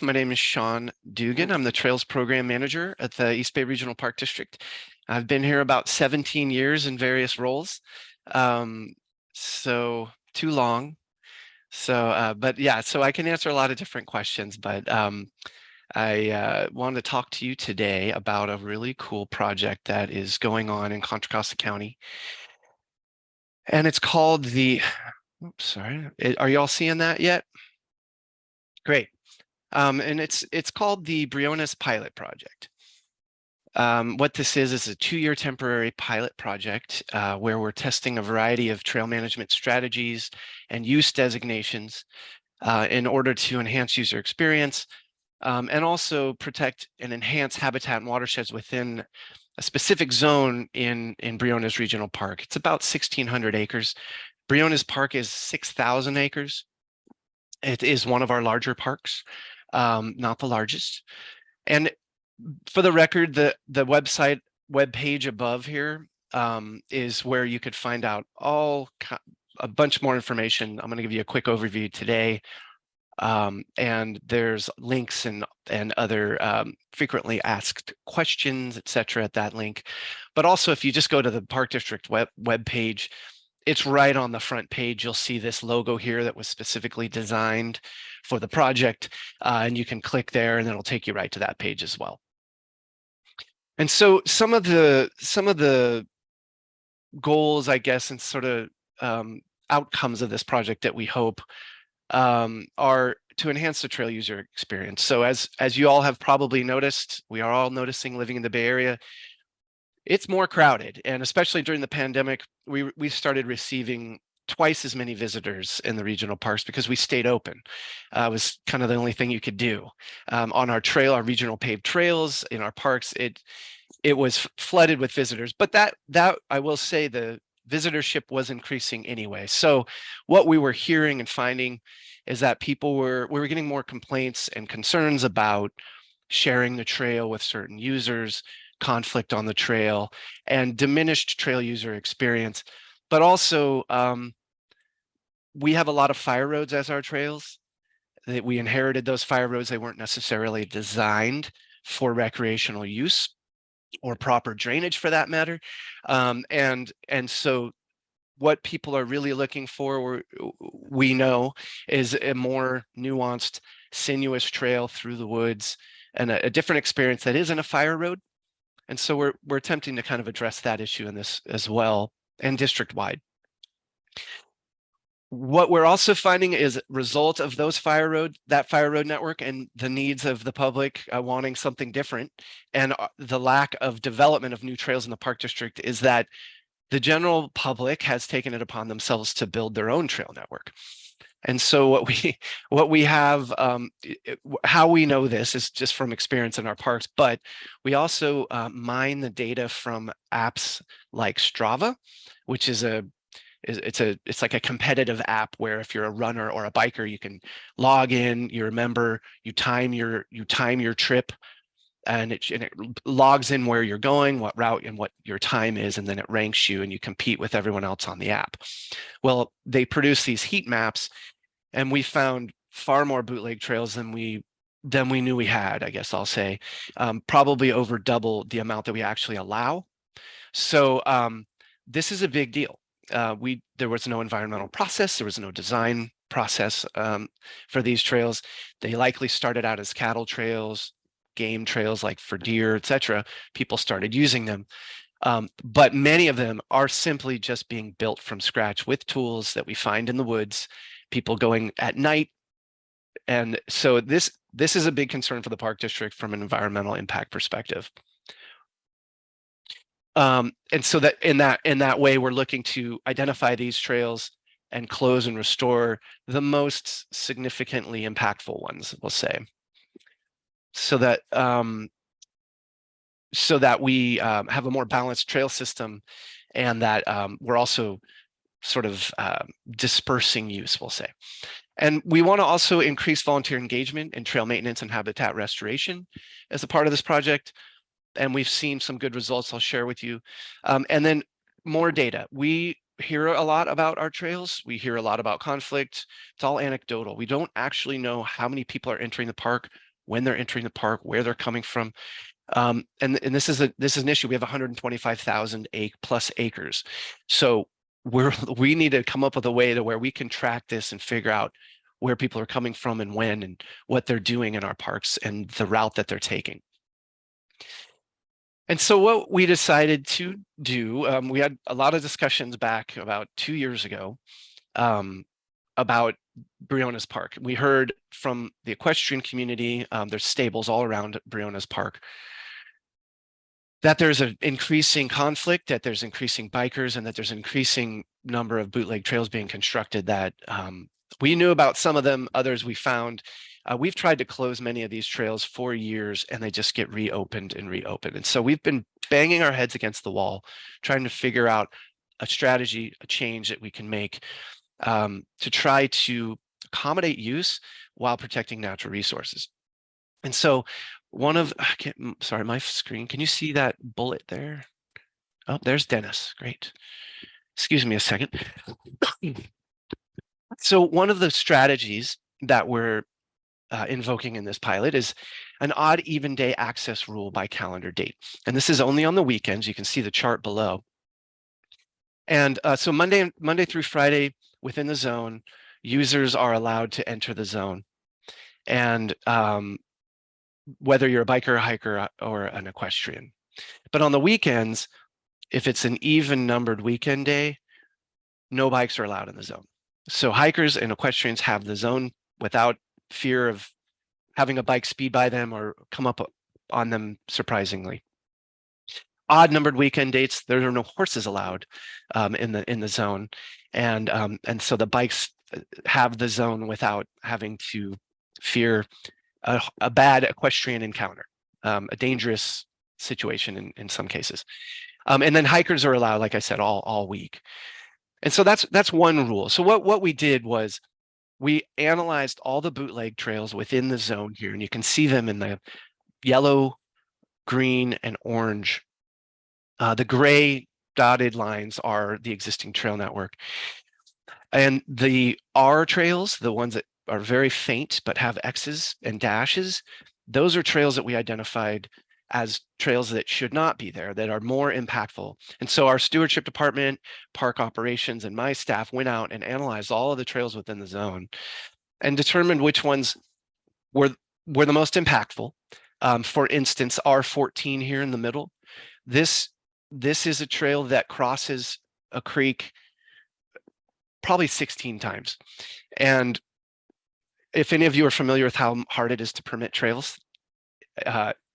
My name is Sean Dougan. I'm the Trails Program Manager at the East Bay Regional Park District. I've been here about 17 years in various roles, so too long. But yeah, so I can answer a lot of different questions, but I want to talk to you today about a really cool project that is going on in Contra Costa County. And it's called the, oops, sorry, are you all seeing that yet? Great. And it's called the Briones Pilot Project. What this is a 2-year temporary pilot project where we're testing a variety of trail management strategies and use designations in order to enhance user experience and also protect and enhance habitat and watersheds within a specific zone in Briones Regional Park. It's about 1,600 acres. Briones Park is 6,000 acres. It is one of our larger parks, not the largest. And for the record, the website web page above here is where you could find out a bunch more information. I'm going to give you a quick overview today. And there's links and other frequently asked questions, etc. at that link. But also, if you just go to the Park District web page, it's right on the front page. You'll see this logo here that was specifically designed for the project, and you can click there, and it'll take you right to that page as well. And so some of the goals, I guess, and sort of outcomes of this project that we hope are to enhance the trail user experience. So as you all have probably noticed, we are all noticing living in the Bay Area, it's more crowded, and especially during the pandemic, we started receiving twice as many visitors in the regional parks because we stayed open. It was kind of the only thing you could do. On our trail, our regional paved trails in our parks, it was flooded with visitors, but that I will say the visitorship was increasing anyway. So what we were hearing and finding is that we were getting more complaints and concerns about sharing the trail with certain users, conflict on the trail, and diminished trail user experience. But also, we have a lot of fire roads as our trails. We inherited those fire roads. They weren't necessarily designed for recreational use or proper drainage for that matter. And so what people are really looking for, we know, is a more nuanced, sinuous trail through the woods and a different experience that isn't a fire road. And so we're attempting to kind of address that issue in this as well, and district-wide. What we're also finding is a result of that fire road network and the needs of the public wanting something different, and the lack of development of new trails in the Park District, is that the general public has taken it upon themselves to build their own trail network. And so what we have, how we know this is just from experience in our parks, but we also mine the data from apps like Strava, which is it's like a competitive app where if you're a runner or a biker, you can log in, you remember, you time your trip, and it logs in where you're going, what route and what your time is, and then it ranks you and you compete with everyone else on the app. Well, they produce these heat maps, and we found far more bootleg trails than we knew we had, I guess I'll say, probably over double the amount that we actually allow. So this is a big deal. There was no environmental process, there was no design process for these trails. They likely started out as cattle trails, game trails like for deer, etc. People started using them. But many of them are simply just being built from scratch with tools that we find in the woods, people going at night. And so this is a big concern for the Park District from an environmental impact perspective. And so that in that way, we're looking to identify these trails and close and restore the most significantly impactful ones, we'll say, so that we have a more balanced trail system, and that we're also sort of dispersing use, we'll say. And we want to also increase volunteer engagement in trail maintenance and habitat restoration as a part of this project. And we've seen some good results I'll share with you. And then more data. We hear a lot about our trails. We hear a lot about conflict. It's all anecdotal. We don't actually know how many people are entering the park when they're entering the park, where they're coming from. And this is an issue. We have 125,000 plus acres. So we need to come up with a way to where we can track this and figure out where people are coming from and when and what they're doing in our parks and the route that they're taking. And so what we decided to do, we had a lot of discussions back about 2 years ago about Briones Park. We heard from the equestrian community, there's stables all around Briones Park, that there's an increasing conflict, that there's increasing bikers, and that there's an increasing number of bootleg trails being constructed that we knew about some of them, others we found. We've tried to close many of these trails for years and they just get reopened and reopened. And so we've been banging our heads against the wall, trying to figure out a strategy, a change that we can make to try to accommodate use while protecting natural resources. And so sorry, my screen, can you see that bullet there? Oh, there's Dennis, great. Excuse me a second. So one of the strategies that we're invoking in this pilot is an odd even day access rule by calendar date. And this is only on the weekends. You can see the chart below. And so Monday through Friday within the zone, users are allowed to enter the zone. And whether you're a biker, a hiker, or an equestrian. But on the weekends, if it's an even numbered weekend day, no bikes are allowed in the zone. So hikers and equestrians have the zone without fear of having a bike speed by them or come up on them surprisingly. Odd numbered weekend dates, there are no horses allowed in the zone, and so the bikes have the zone without having to fear a bad equestrian encounter, a dangerous situation in some cases. And then hikers are allowed, like I said, all week. And so that's one rule. So what we did was we analyzed all the bootleg trails within the zone here, and you can see them in the yellow, green, and orange. The gray dotted lines are the existing trail network. And the R trails, the ones that are very faint but have X's and dashes, those are trails that we identified as trails that should not be there, that are more impactful. And so our stewardship department, park operations, and my staff went out and analyzed all of the trails within the zone and determined which ones were the most impactful. For instance, R14 here in the middle, this is a trail that crosses a creek probably 16 times. And if any of you are familiar with how hard it is to permit trails,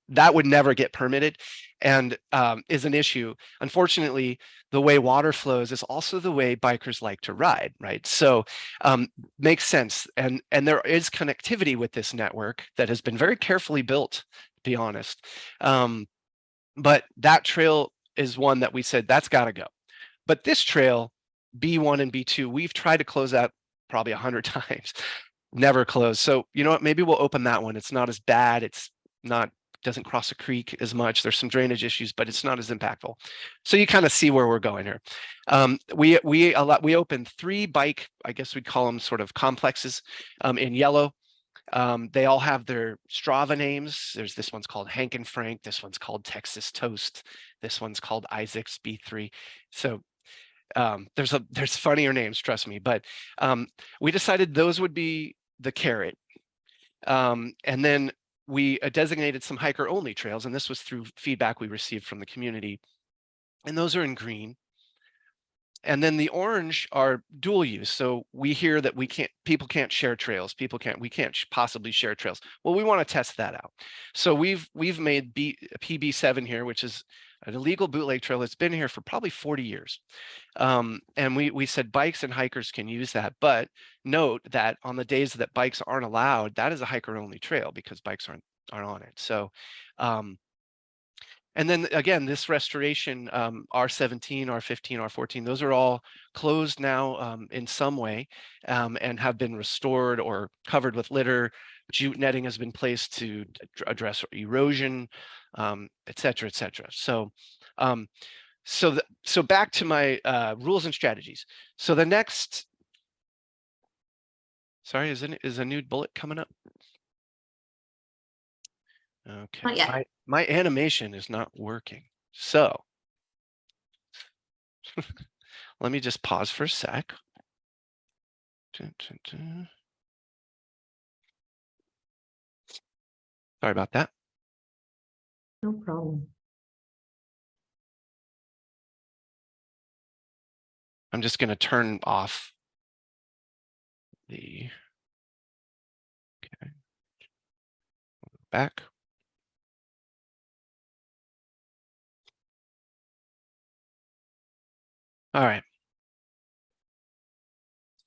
that would never get permitted and is an issue. Unfortunately, the way water flows is also the way bikers like to ride, right? So makes sense. And there is connectivity with this network that has been very carefully built, to be honest. But that trail is one that we said, that's got to go. But this trail, B1 and B2, we've tried to close that probably 100 times, never closed. So you know what, maybe we'll open that one. It's not as bad. It's not, doesn't cross a creek as much. There's some drainage issues, but it's not as impactful. So you kind of see where we're going here. We opened 3 bike, I guess we'd call them sort of complexes in yellow. They all have their Strava names. There's this one's called Hank and Frank. This one's called Texas Toast. This one's called Isaac's B3. So there's funnier names, trust me. But we decided those would be the carrot. And then we designated some hiker only trails, and this was through feedback we received from the community. And those are in green. And then the orange are dual use. So we hear that people can't share trails. We can't possibly share trails. Well, we want to test that out. So we've made PB7 here, which is an illegal bootleg trail that's been here for probably 40 years. And we said bikes and hikers can use that, but note that on the days that bikes aren't allowed, that is a hiker only trail because bikes aren't on it. So and then again, this restoration, R17, R15, R14, those are all closed now in some way and have been restored or covered with litter. Jute netting has been placed to address erosion, et cetera, et cetera. So, so back to my rules and strategies. So the next, sorry, is a new bullet coming up? Okay. Not yet. My animation is not working. So let me just pause for a sec. Sorry about that. No problem. I'm just going to turn off the, okay, back. All right.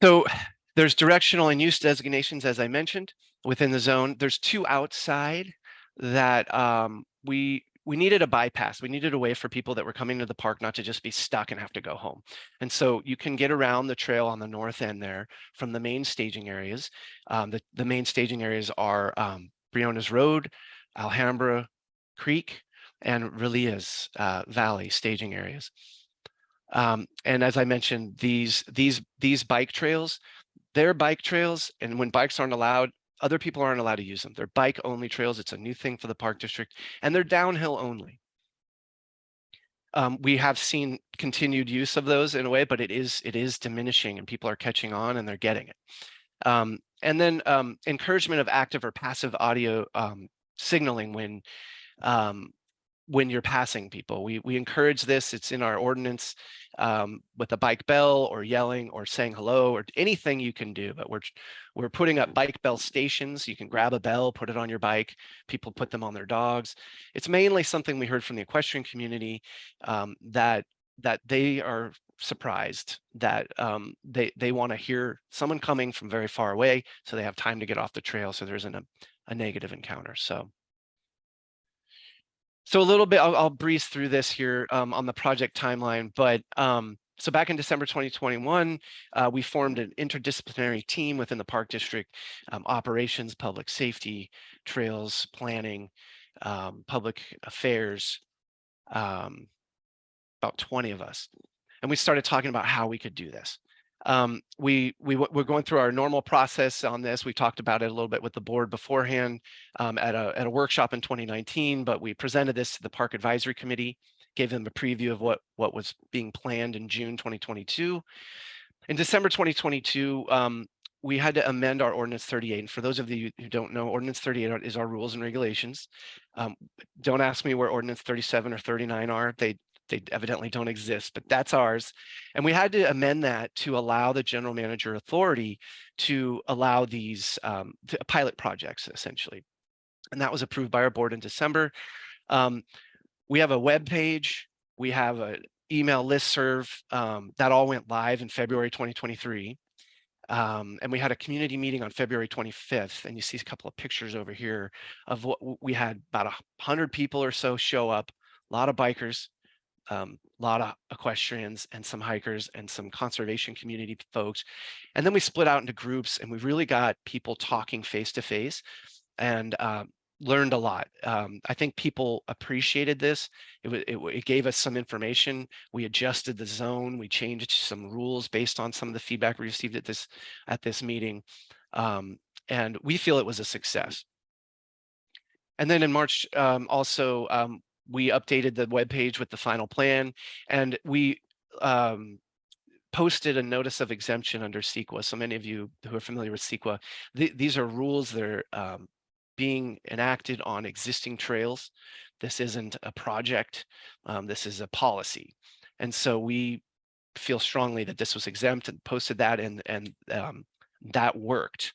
So there's directional and use designations, as I mentioned, within the zone. There's 2 outside that we needed a bypass. We needed a way for people that were coming to the park not to just be stuck and have to go home. And so you can get around the trail on the north end there from the main staging areas. The main staging areas are Briones Road, Alhambra Creek, and Relias Valley staging areas. And as I mentioned, these bike trails, they're bike trails, and when bikes aren't allowed, other people aren't allowed to use them. They're bike only trails. It's a new thing for the park district, and they're downhill only. We have seen continued use of those in a way, but it is diminishing, and people are catching on and they're getting it. And then encouragement of active or passive audio signaling when you're passing people. We encourage this. It's in our ordinance with a bike bell or yelling or saying hello or anything you can do. But we're putting up bike bell stations. You can grab a bell, put it on your bike. People put them on their dogs. It's mainly something we heard from the equestrian community that they are surprised that they want to hear someone coming from very far away, so they have time to get off the trail, so there isn't a negative encounter. So a little bit, I'll breeze through this here on the project timeline, but so back in December 2021, we formed an interdisciplinary team within the Park District, operations, public safety, trails, planning, public affairs, about 20 of us. And we started talking about how we could do this. We're going through our normal process on this. We talked about it a little bit with the board beforehand at a workshop in 2019, but we presented this to the Park Advisory Committee, gave them a preview of what was being planned in June 2022. In December 2022, we had to amend our Ordinance 38. And for those of you who don't know, Ordinance 38 is our rules and regulations. Don't ask me where Ordinance 37 or 39 are. They evidently don't exist, but that's ours. And we had to amend that to allow the general manager authority to allow these pilot projects, essentially. And that was approved by our board in December. We have a web page. We have an email listserv that all went live in February 2023. And we had a community meeting on February 25th, and you see a couple of pictures over here of what we had. About 100 people or so show up, a lot of bikers, a lot of equestrians and some hikers and some conservation community folks. And then we split out into groups, and we really got people talking face to face and learned a lot. I think people appreciated this. It gave us some information. We adjusted the zone. We changed some rules based on some of the feedback we received at this meeting. And we feel it was a success. And then in March, also, we updated the webpage with the final plan, and we posted a notice of exemption under CCWF. So many of you who are familiar with CCWF, these are rules that are being enacted on existing trails. This isn't a project, this is a policy. And so we feel strongly that this was exempt and posted that, and that worked.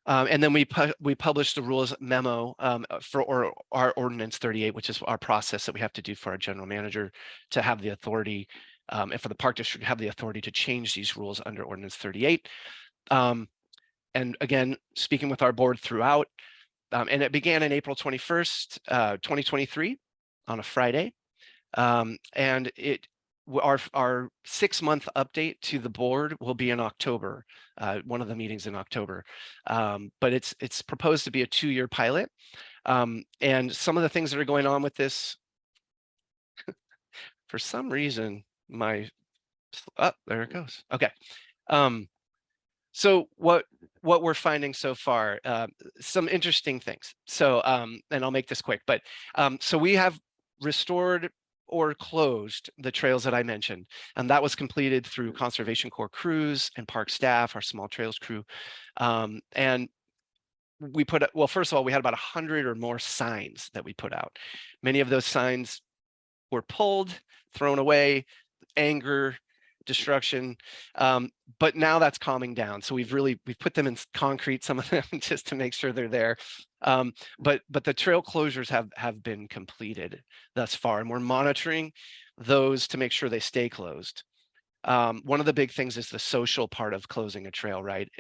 And then we published the rules memo for our Ordinance 38, which is our process that we have to do for our general manager to have the authority, and for the Park District to have the authority to change these rules under Ordinance 38. And again, speaking with our board throughout, and it began in April 21st, 2023 on a Friday. And our 6-month update to the board will be in October, one of the meetings in October. But it's proposed to be a 2-year pilot. And some of the things that are going on with this, for some reason, there it goes. Okay. So what what we're finding so far, some interesting things. So, and I'll make this quick, but so we have restored or closed the trails that I mentioned, and that was completed through Conservation Corps crews and park staff, our small trails crew. And we put, well, first of all, we had about 100 or more signs that we put out. Many of those signs were pulled, thrown away, anger, destruction. But now that's calming down. So we've put them in concrete, some of them, just to make sure they're there. But the trail closures have been completed thus far, and we're monitoring those to make sure they stay closed. One of the big things is the social part of closing a trail, right?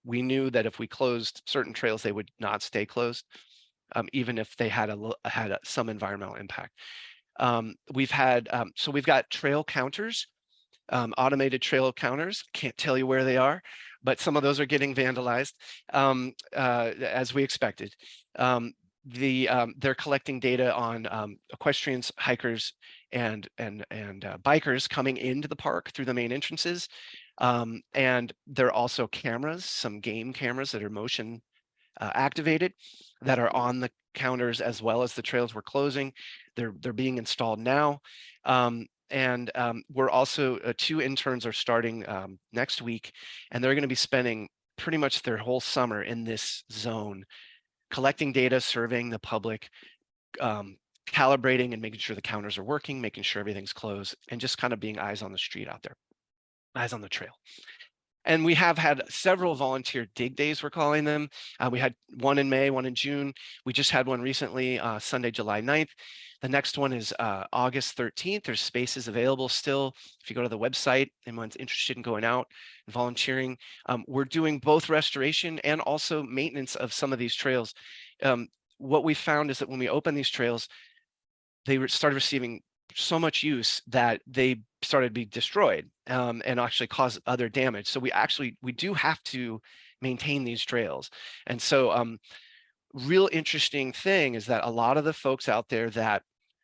We knew that if we closed certain trails, they would not stay closed, even if they had some environmental impact. We've had, so we've got trail counters, automated trail counters. Can't tell you where they are, but some of those are getting vandalized, as we expected. They're collecting data on equestrians, hikers, and bikers coming into the park through the main entrances. And there are also cameras, some game cameras that are motion activated, that are on the counters as well as the trails we're closing. They're being installed now. We're also, 2 interns are starting next week, and they're going to be spending pretty much their whole summer in this zone, collecting data, surveying the public, calibrating and making sure the counters are working, making sure everything's closed, and just kind of being eyes on the street out there, eyes on the trail. And we have had several volunteer dig days, we're calling them. We had one in May, one in June. We just had one recently, Sunday, July 9th. The next one is August 13th. There's spaces available still. If you go to the website, anyone's interested in going out and volunteering. We're doing both restoration and also maintenance of some of these trails. What we found is that when we open these trails, they started receiving so much use that they started to be destroyed, and actually cause other damage. So we do have to maintain these trails. And so real interesting thing is that a lot of the folks out there that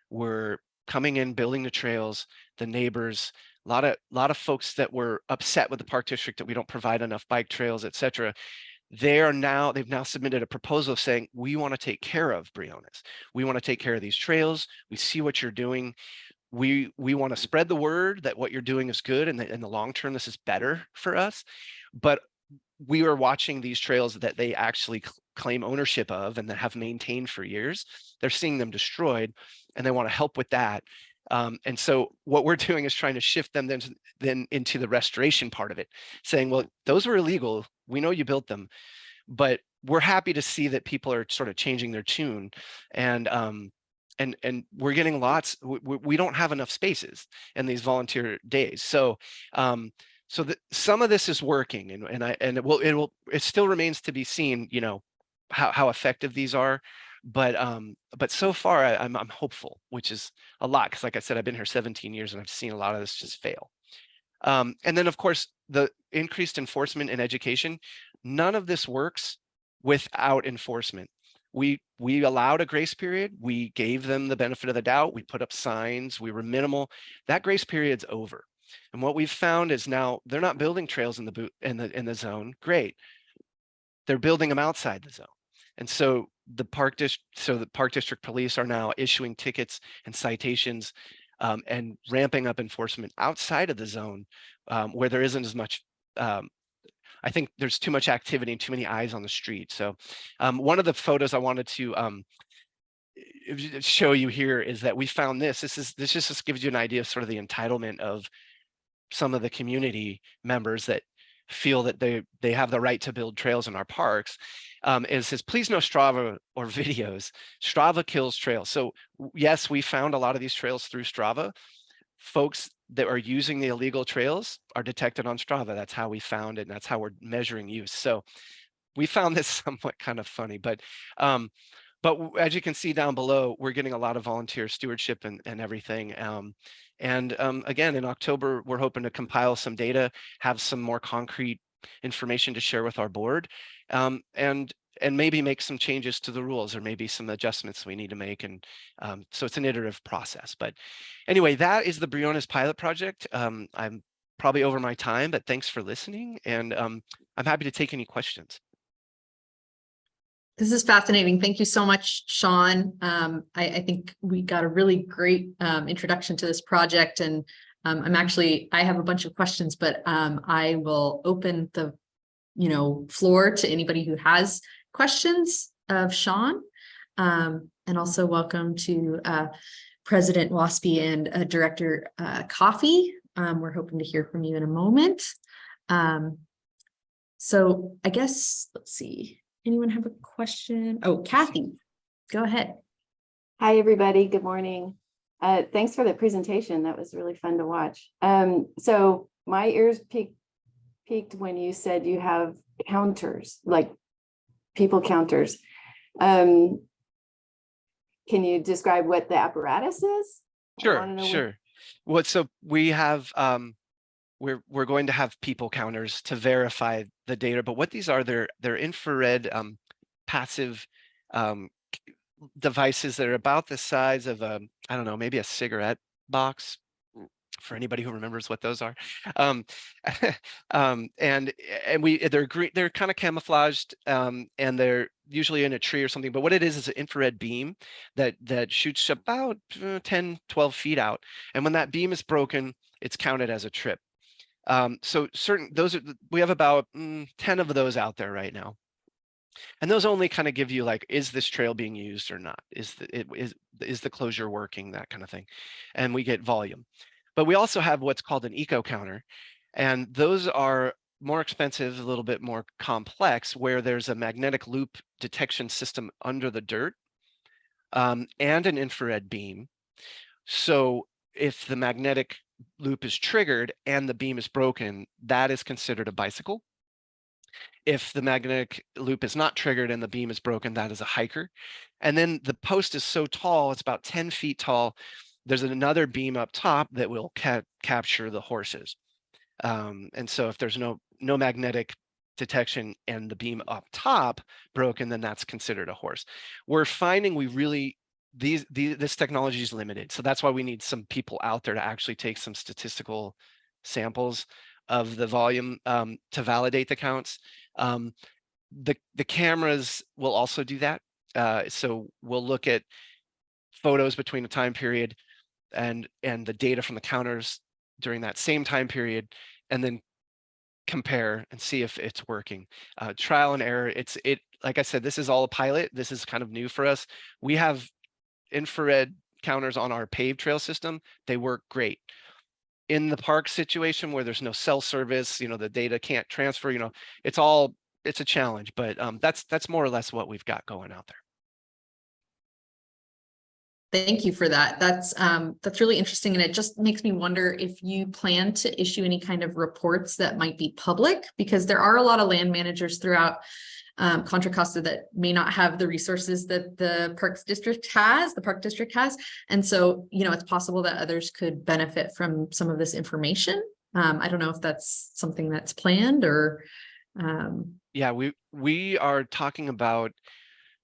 were coming in, building the trails, the neighbors, a lot of folks that were upset with the park district that we don't provide enough bike trails, etc. They've now submitted a proposal saying, we want to take care of Briones. We want to take care of these trails. We see what you're doing. We want to spread the word that what you're doing is good, and that in the long term, this is better for us. But we are watching these trails that they actually claim ownership of and that have maintained for years. They're seeing them destroyed, and they want to help with that. And so what we're doing is trying to shift them then into the restoration part of it, saying, well, those were illegal. We know you built them, but we're happy to see that people are sort of changing their tune. And we're getting lots. We don't have enough spaces in these volunteer days. So some of this is working, it still remains to be seen, how effective these are. But so far I'm hopeful, which is a lot, because like I said, I've been here 17 years and I've seen a lot of this just fail. And then of course the increased enforcement and education. None of this works without enforcement. We allowed a grace period. We gave them the benefit of the doubt. We put up signs. We were minimal. That grace period's over. And what we've found is now they're not building trails in the zone. Great. They're building them outside the zone. And so the park district police are now issuing tickets and citations, and ramping up enforcement outside of the zone, where there isn't as much. I think there's too much activity and too many eyes on the street. So one of the photos I wanted to show you here is that we found this. This just gives you an idea of sort of the entitlement of some of the community members that feel that they have the right to build trails in our parks. It says, please no Strava or videos. Strava kills trails. So yes, we found a lot of these trails through Strava. Folks that are using the illegal trails are detected on Strava. That's how we found it, and that's how we're measuring use. So we found this somewhat kind of funny, but as you can see down below, we're getting a lot of volunteer stewardship and everything. Again, in October, we're hoping to compile some data, have some more concrete information to share with our board, and maybe make some changes to the rules, or maybe some adjustments we need to make. And so it's an iterative process. But anyway, that is the Briones pilot project. I'm probably over my time, but thanks for listening, and I'm happy to take any questions. This is fascinating. Thank you so much, Sean. I think we got a really great introduction to this project, and I have a bunch of questions, but I will open the floor to anybody who has questions of Sean, and also welcome to President Waespi and Director Coffey. We're hoping to hear from you in a moment. So I guess, let's see. Anyone have a question? Oh, Kathy, go ahead. Hi, everybody. Good morning. Thanks for the presentation. That was really fun to watch. So my ears peaked when you said you have counters, like people counters. Can you describe what the apparatus is? Sure. So we have we're going to have people counters to verify the data, but what these are, they're infrared passive devices that are about the size of I don't know, maybe a cigarette box, for anybody who remembers what those are. And they're green, they're kind of camouflaged, and they're usually in a tree or something, but what it is an infrared beam that shoots about 10, 12 feet out, and when that beam is broken, it's counted as a trip. So we have about 10 of those out there right now. And those only kind of give you like, is this trail being used or not? Is the closure working? That kind of thing. And we get volume. But we also have what's called an eco counter. And those are more expensive, a little bit more complex, where there's a magnetic loop detection system under the dirt, and an infrared beam. So if the magnetic loop is triggered and the beam is broken, that is considered a bicycle. If the magnetic loop is not triggered and the beam is broken, that is a hiker. And then the post is so tall, it's about 10 feet tall. There's another beam up top that will capture the horses. And so if there's no magnetic detection and the beam up top broken, then that's considered a horse. We're finding this technology is limited. So that's why we need some people out there to actually take some statistical samples of the volume to validate the counts. The cameras will also do that. So we'll look at photos between a time period and the data from the counters during that same time period, and then compare and see if it's working. Trial and error. Like I said, this is all a pilot. This is kind of new for us. We have infrared counters on our paved trail system. They work great. In the park situation where there's no cell service, the data can't transfer, it's a challenge, but that's more or less what we've got going out there. Thank you for that. That's really interesting. And it just makes me wonder if you plan to issue any kind of reports that might be public, because there are a lot of land managers throughout Contra Costa that may not have the resources that the park district has. And so, it's possible that others could benefit from some of this information. I don't know if that's something that's planned or. Yeah, we are talking about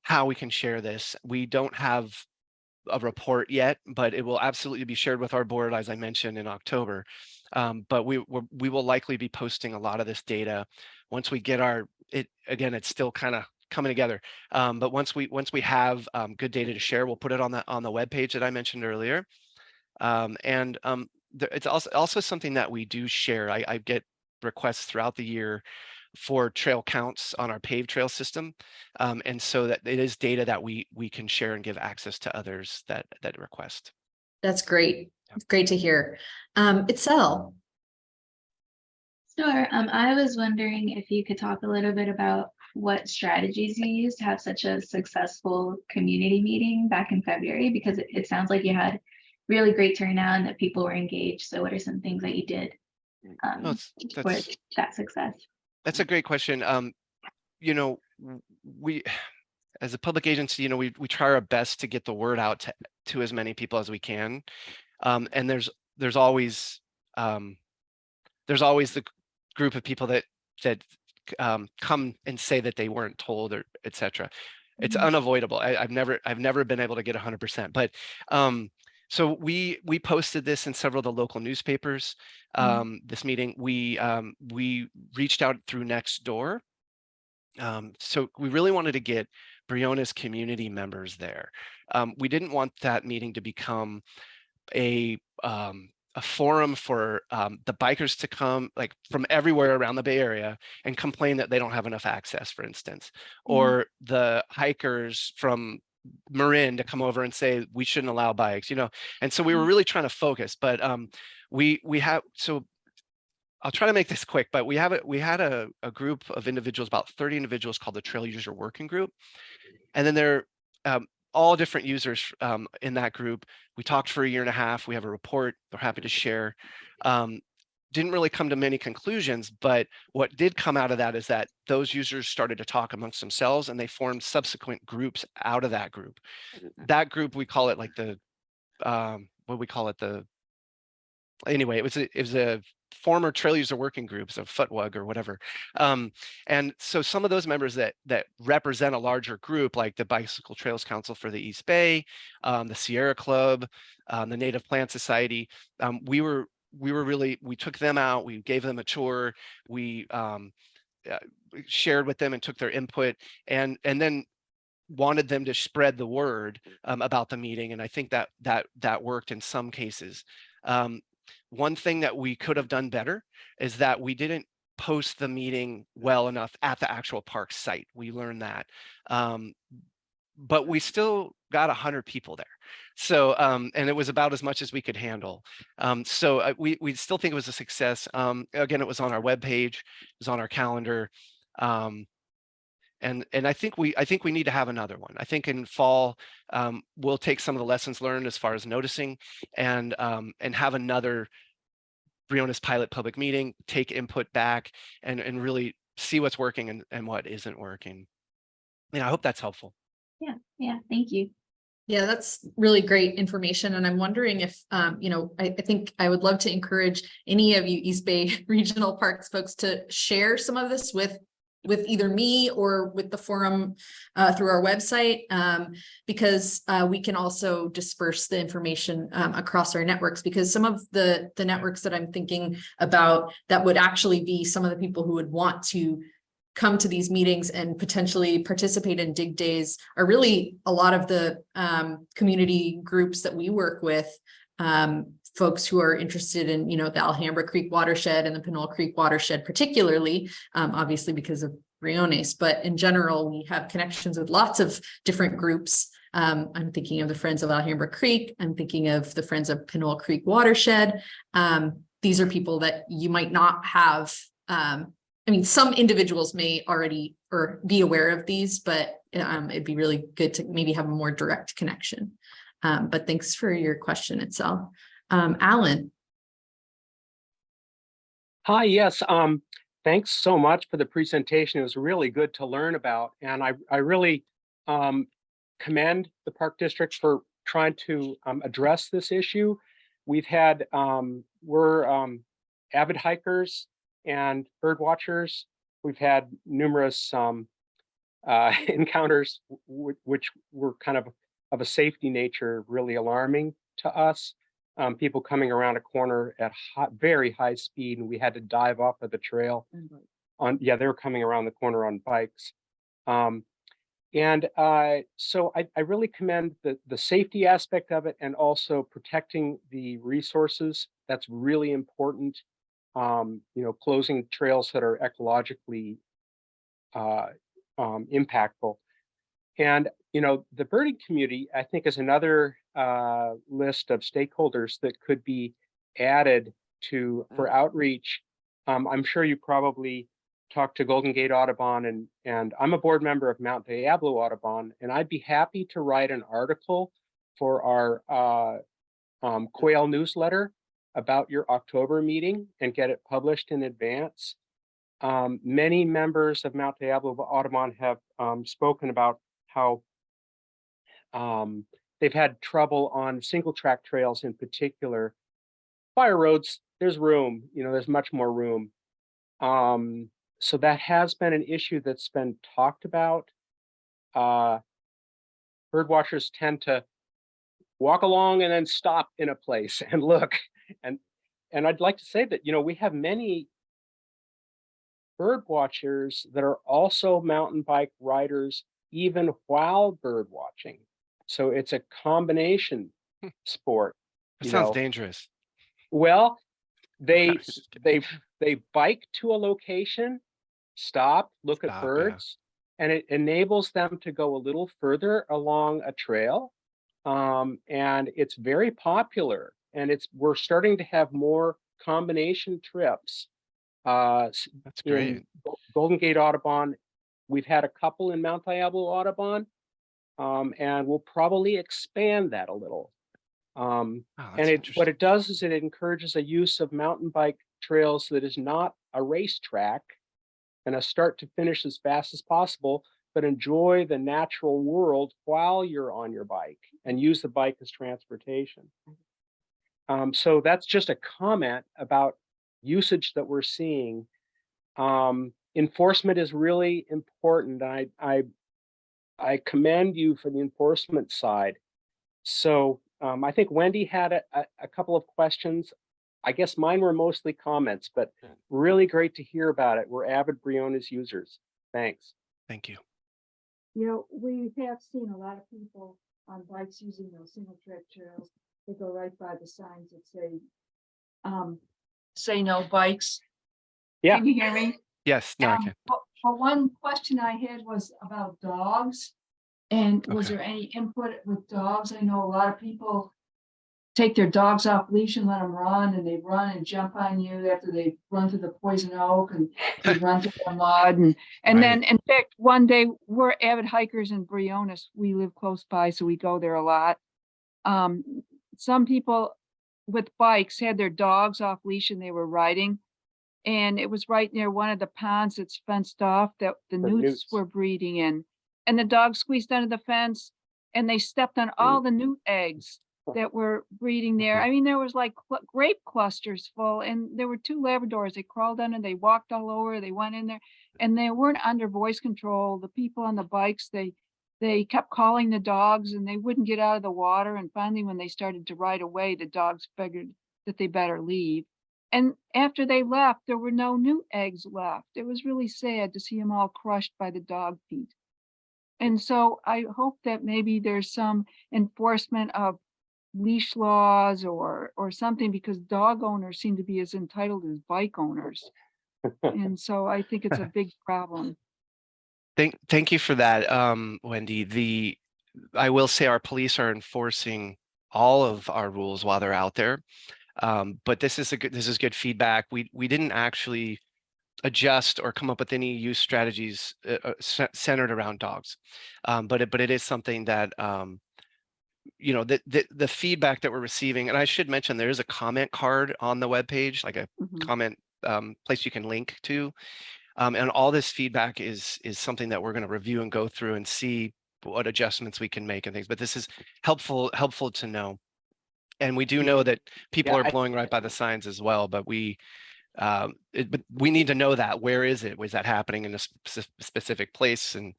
how we can share this. We don't have a report yet, but it will absolutely be shared with our board, as I mentioned, in October. But we will likely be posting a lot of this data once we get again, it's still kind of coming together. But once we have good data to share, we'll put it on the webpage that I mentioned earlier. It's also something that we do share. I get requests throughout the year for trail counts on our paved trail system. And so that it is data that we can share and give access to others that request. That's great. It's great to hear. Itzel. Sure. I was wondering if you could talk a little bit about what strategies you used to have such a successful community meeting back in February, because it sounds like you had really great turnout and that people were engaged. So what are some things that you did for that success? That's a great question. We, as a public agency, we try our best to get the word out to as many people as we can. And there's always the group of people that come and say that they weren't told, or etc. It's unavoidable. I've never been able to get 100%, but So we posted this in several of the local newspapers. This meeting, we reached out through Nextdoor. So we really wanted to get Briones community members there. We didn't want that meeting to become a forum for the bikers to come like from everywhere around the Bay Area and complain that they don't have enough access, for instance, or the hikers from Marin to come over and say we shouldn't allow bikes, you know. And so we were really trying to focus, but we have, so I'll try to make this quick, but we had a group of individuals, about 30 individuals, called the Trail User Working Group. And then they're all different users in that group. We talked for a year and a half. We have a report they're happy to share. Didn't really come to many conclusions, but what did come out of that is that those users started to talk amongst themselves, and they formed subsequent groups out of that group. That group, we call it like the, what we call it, the, anyway, it was a former Trail User Working Groups of FUTWUG or whatever. And so some of those members that represent a larger group, like the Bicycle Trails Council for the East Bay, the Sierra Club, the Native Plant Society, we took them out, we gave them a tour, we shared with them and took their input, and then wanted them to spread the word about the meeting. And I think that worked in some cases. One thing that we could have done better is that we didn't post the meeting well enough at the actual park site. We learned that. But we still got 100 people there. So, and it was about as much as we could handle. So we still think it was a success. Again, it was on our webpage, it was on our calendar. And I think we need to have another one. I think in fall, we'll take some of the lessons learned as far as noticing and have another Briones pilot public meeting, take input back and really see what's working and what isn't working. I hope that's helpful. Yeah, thank you. Yeah, that's really great information. And I'm wondering if, I think I would love to encourage any of you East Bay Regional Parks folks to share some of this with either me or with the forum through our website, because we can also disperse the information across our networks, because some of the networks that I'm thinking about that would actually be some of the people who would want to come to these meetings and potentially participate in dig days are really a lot of the community groups that we work with, folks who are interested in, the Alhambra Creek watershed and the Pinole Creek watershed, particularly, obviously because of Briones, but in general, we have connections with lots of different groups. I'm thinking of the Friends of Alhambra Creek. I'm thinking of the Friends of Pinole Creek watershed. These are people that you might not have, some individuals may already or be aware of these, but it'd be really good to maybe have a more direct connection. But thanks for your question itself. Alan. Hi, yes. Thanks so much for the presentation. It was really good to learn about. And I really commend the Park District for trying to address this issue. We've had, we're avid hikers and bird watchers. We've had numerous encounters which were kind of a safety nature, really alarming to us. People coming around a corner at very high speed, and we had to dive off of the trail. They were coming around the corner on bikes. So I really commend the safety aspect of it, and also protecting the resources. That's really important. Closing trails that are ecologically impactful. And, the birding community, I think, is another list of stakeholders that could be added for outreach. I'm sure you probably talked to Golden Gate Audubon, and I'm a board member of Mount Diablo Audubon, and I'd be happy to write an article for our Quail newsletter about your October meeting and get it published in advance. Many members of Mount Diablo Audubon have spoken about how they've had trouble on single track trails in particular. Fire roads, there's room, there's much more room. So that has been an issue that's been talked about. Bird watchers tend to walk along and then stop in a place and look. And I'd like to say that, we have many bird watchers that are also mountain bike riders, even while bird watching. So it's a combination sport. It sounds dangerous. Well, they Just kidding. they bike to a location, stop, look at Stop, yeah. birds, and it enables them to go a little further along a trail. And it's very popular, and we're starting to have more combination trips. That's great. In Golden Gate Audubon, we've had a couple in Mount Diablo Audubon, and we'll probably expand that a little. Oh, And what interesting. it does is it encourages a use of mountain bike trails that is not a racetrack and a start to finish as fast as possible, but enjoy the natural world while you're on your bike and use the bike as transportation. So that's just a comment about usage that we're seeing. Enforcement is really important. I commend you for the enforcement side. So I think Wendy had a couple of questions. I guess mine were mostly comments, but really great to hear about it. We're avid Briones users. Thanks. Thank you. We have seen a lot of people on bikes using those single track trails. They go right by the signs that say no bikes. Yeah. Can you hear me? Yes, no, I can. But one question I had was about dogs. And was Okay. there any input with dogs? I know a lot of people take their dogs off leash and let them run, and they run and jump on you after they run through the poison oak and they run through the mud. And Right. then, in fact, one day we're avid hikers in Briones. We live close by, so we go there a lot. Some people with bikes had their dogs off leash and they were riding. And it was right near one of the ponds that's fenced off that the newts were breeding in. And the dog squeezed under the fence and they stepped on all the newt eggs that were breeding there. I mean, there was like grape clusters full, and there were 2 Labradors. They crawled under, they walked all over, they went in there, and they weren't under voice control. The people on the bikes, they kept calling the dogs and they wouldn't get out of the water. And finally, when they started to ride away, the dogs figured that they better leave. And after they left, there were no newt eggs left. It was really sad to see them all crushed by the dog feet. And so I hope that maybe there's some enforcement of leash laws or something, because dog owners seem to be as entitled as bike owners. And so I think it's a big problem. Thank you for that, Wendy. I will say our police are enforcing all of our rules while they're out there. But this is good feedback. We didn't actually adjust or come up with any use strategies centered around dogs, but it is something that the feedback that we're receiving. And I should mention there is a comment card on the webpage, like a comment place you can link to, and all this feedback is something that we're going to review and go through and see what adjustments we can make and things. But this is helpful to know. And we do know that people are blowing right by the signs as well, but we need to know that. Where is it? Was that happening in a specific place? And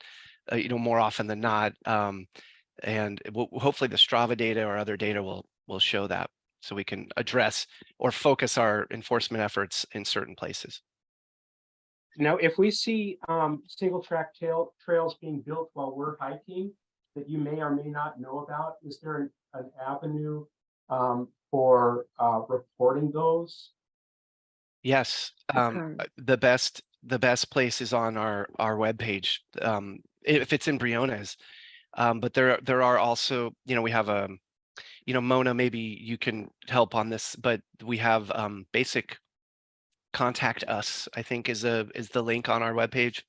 more often than not, and hopefully the Strava data or other data will show that, so we can address or focus our enforcement efforts in certain places. Now, if we see single track trails being built while we're hiking that you may or may not know about, is there an avenue for reporting those? Yes, the best place is on our webpage, if it's in Briones. But there are also, we have a, Mona, maybe you can help on this, but we have basic contact us, I think is the link on our webpage.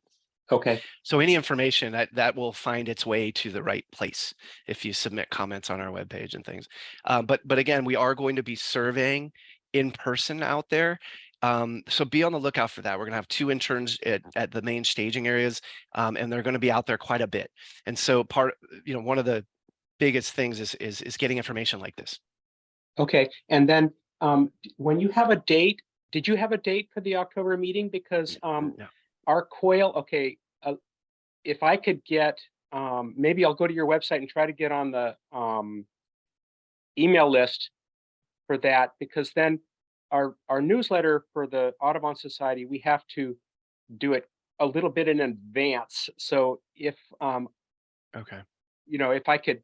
Okay. So any information that will find its way to the right place if you submit comments on our webpage and things. But again, we are going to be surveying in person out there. So be on the lookout for that. We're gonna have 2 interns at the main staging areas, and they're gonna be out there quite a bit. And so one of the biggest things is getting information like this. Okay, and then when you have a date, did you have a date for the October meeting? Because No. our COIL, okay, if I could get, maybe I'll go to your website and try to get on the email list for that, because then our newsletter for the Audubon Society, we have to do it a little bit in advance. So if Okay. if I could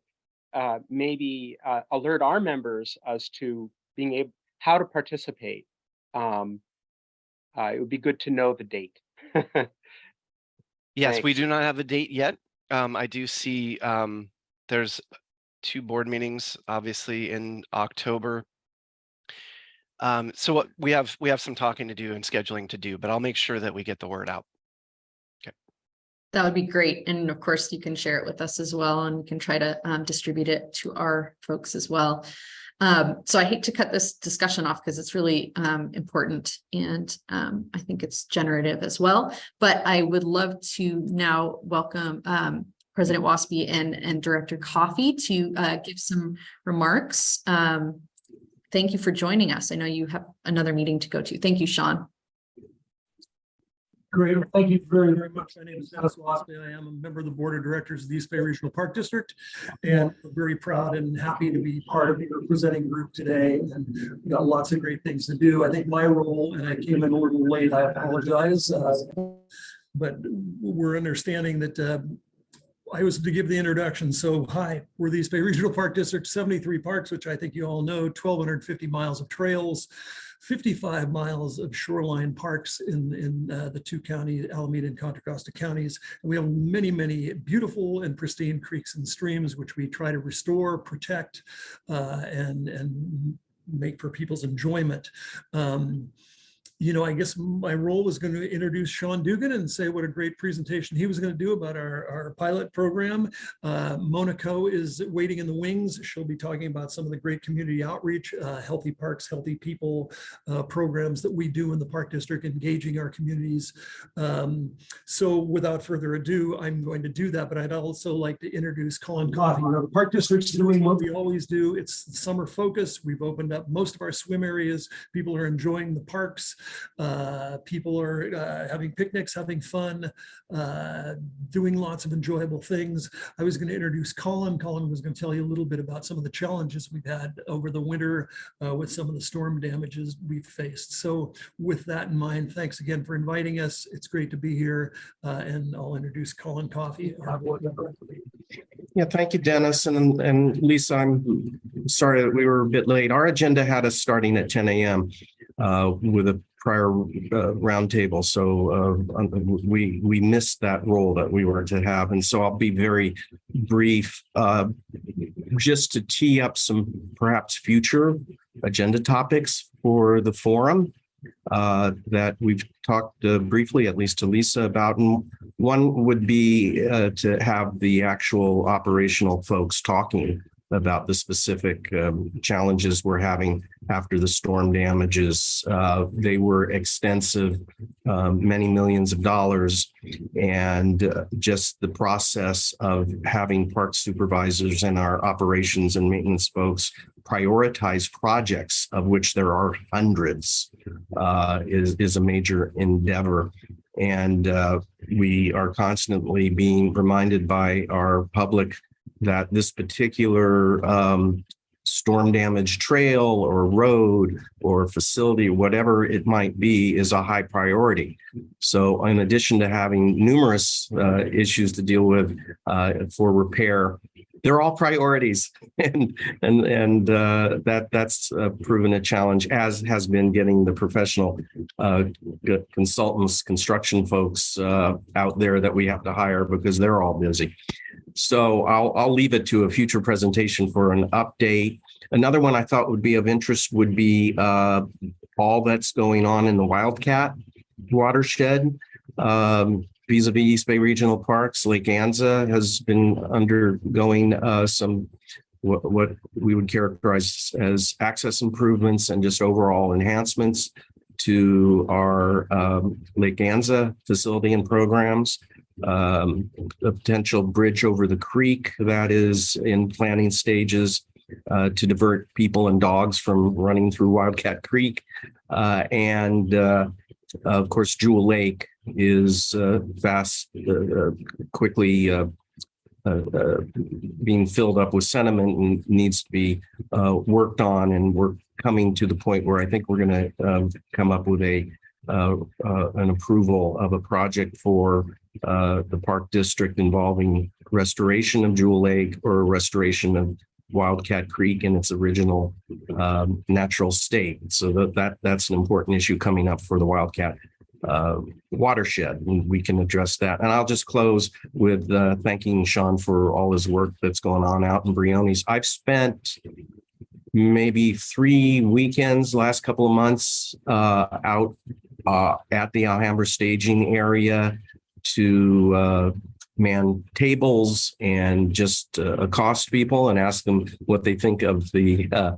maybe alert our members as to being able how to participate, it would be good to know the date. Yes, we Thanks. do not have a date yet. I do see there's 2 board meetings, obviously, in October. So we have some talking to do and scheduling to do, but I'll make sure that we get the word out. Okay. That would be great. And of course, you can share it with us as well, and we can try to distribute it to our folks as well. So I hate to cut this discussion off because it's really important, and I think it's generative as well. But I would love to now welcome President Waespi and Director Coffey to give some remarks. Thank you for joining us. I know you have another meeting to go to. Thank you, Sean. Great. Well, thank you very, very much. My name is Dennis Waespi. I am a member of the Board of Directors of the East Bay Regional Park District, and I'm very proud and happy to be part of your presenting group today. And we've got lots of great things to do. I think my role, and I came in a little late, I apologize, but we're understanding that I was to give the introduction. So hi, we're the East Bay Regional Park District, 73 parks, which I think you all know, 1,250 miles of trails, 55 miles of shoreline parks in the 2 counties, Alameda and Contra Costa counties. And we have many, many beautiful and pristine creeks and streams, which we try to restore, protect, and make for people's enjoyment. I guess my role was going to introduce Sean Dougan and say what a great presentation he was going to do about our pilot program. Monaco is waiting in the wings. She'll be talking about some of the great community outreach, healthy parks, healthy people programs that we do in the Park District, engaging our communities. So without further ado, I'm going to do that, but I'd also like to introduce Colin Coffey. The Park District's doing what we always do. It's summer focus. We've opened up most of our swim areas. People are enjoying the parks. People are having picnics, having fun, doing lots of enjoyable things. I was going to introduce Colin. Colin was going to tell you a little bit about some of the challenges we've had over the winter with some of the storm damages we've faced. So with that in mind, thanks again for inviting us. It's great to be here, and I'll introduce Colin Coffey, our board member. Yeah, thank you, Dennis. And Lisa, I'm sorry that we were a bit late. Our agenda had us starting at 10 a.m. With a prior roundtable. So we missed that role that we were to have. And so I'll be very brief, just to tee up some perhaps future agenda topics for the forum that we've talked briefly, at least to Lisa, about. And one would be to have the actual operational folks talking about the specific challenges we're having after the storm damages. They were extensive, many millions of dollars, and just the process of having park supervisors and our operations and maintenance folks prioritize projects, of which there are hundreds, is a major endeavor. And we are constantly being reminded by our public that this particular storm damage trail or road or facility, whatever it might be, is a high priority. So in addition to having numerous issues to deal with for repair, they're all priorities, and that's proven a challenge, as has been getting the professional consultants, construction folks out there that we have to hire, because they're all busy. So I'll leave it to a future presentation for an update. Another one I thought would be of interest would be all that's going on in the Wildcat watershed. Vis-a-vis East Bay Regional Parks. Lake Anza has been undergoing some what we would characterize as access improvements and just overall enhancements to our Lake Anza facility and programs. A potential bridge over the creek that is in planning stages to divert people and dogs from running through Wildcat Creek. And of course, Jewel Lake is quickly being filled up with sediment and needs to be worked on, and we're coming to the point where I think we're going to come up with an approval of a project for the park district involving restoration of Jewel Lake or restoration of Wildcat Creek in its original natural state. So that's an important issue coming up for the Wildcat watershed, and we can address that. And I'll just close with thanking Sean for all his work that's going on out in Briones. I've spent maybe 3 weekends last couple of months out at the Alhambra staging area to man tables and just accost people and ask them what they think of the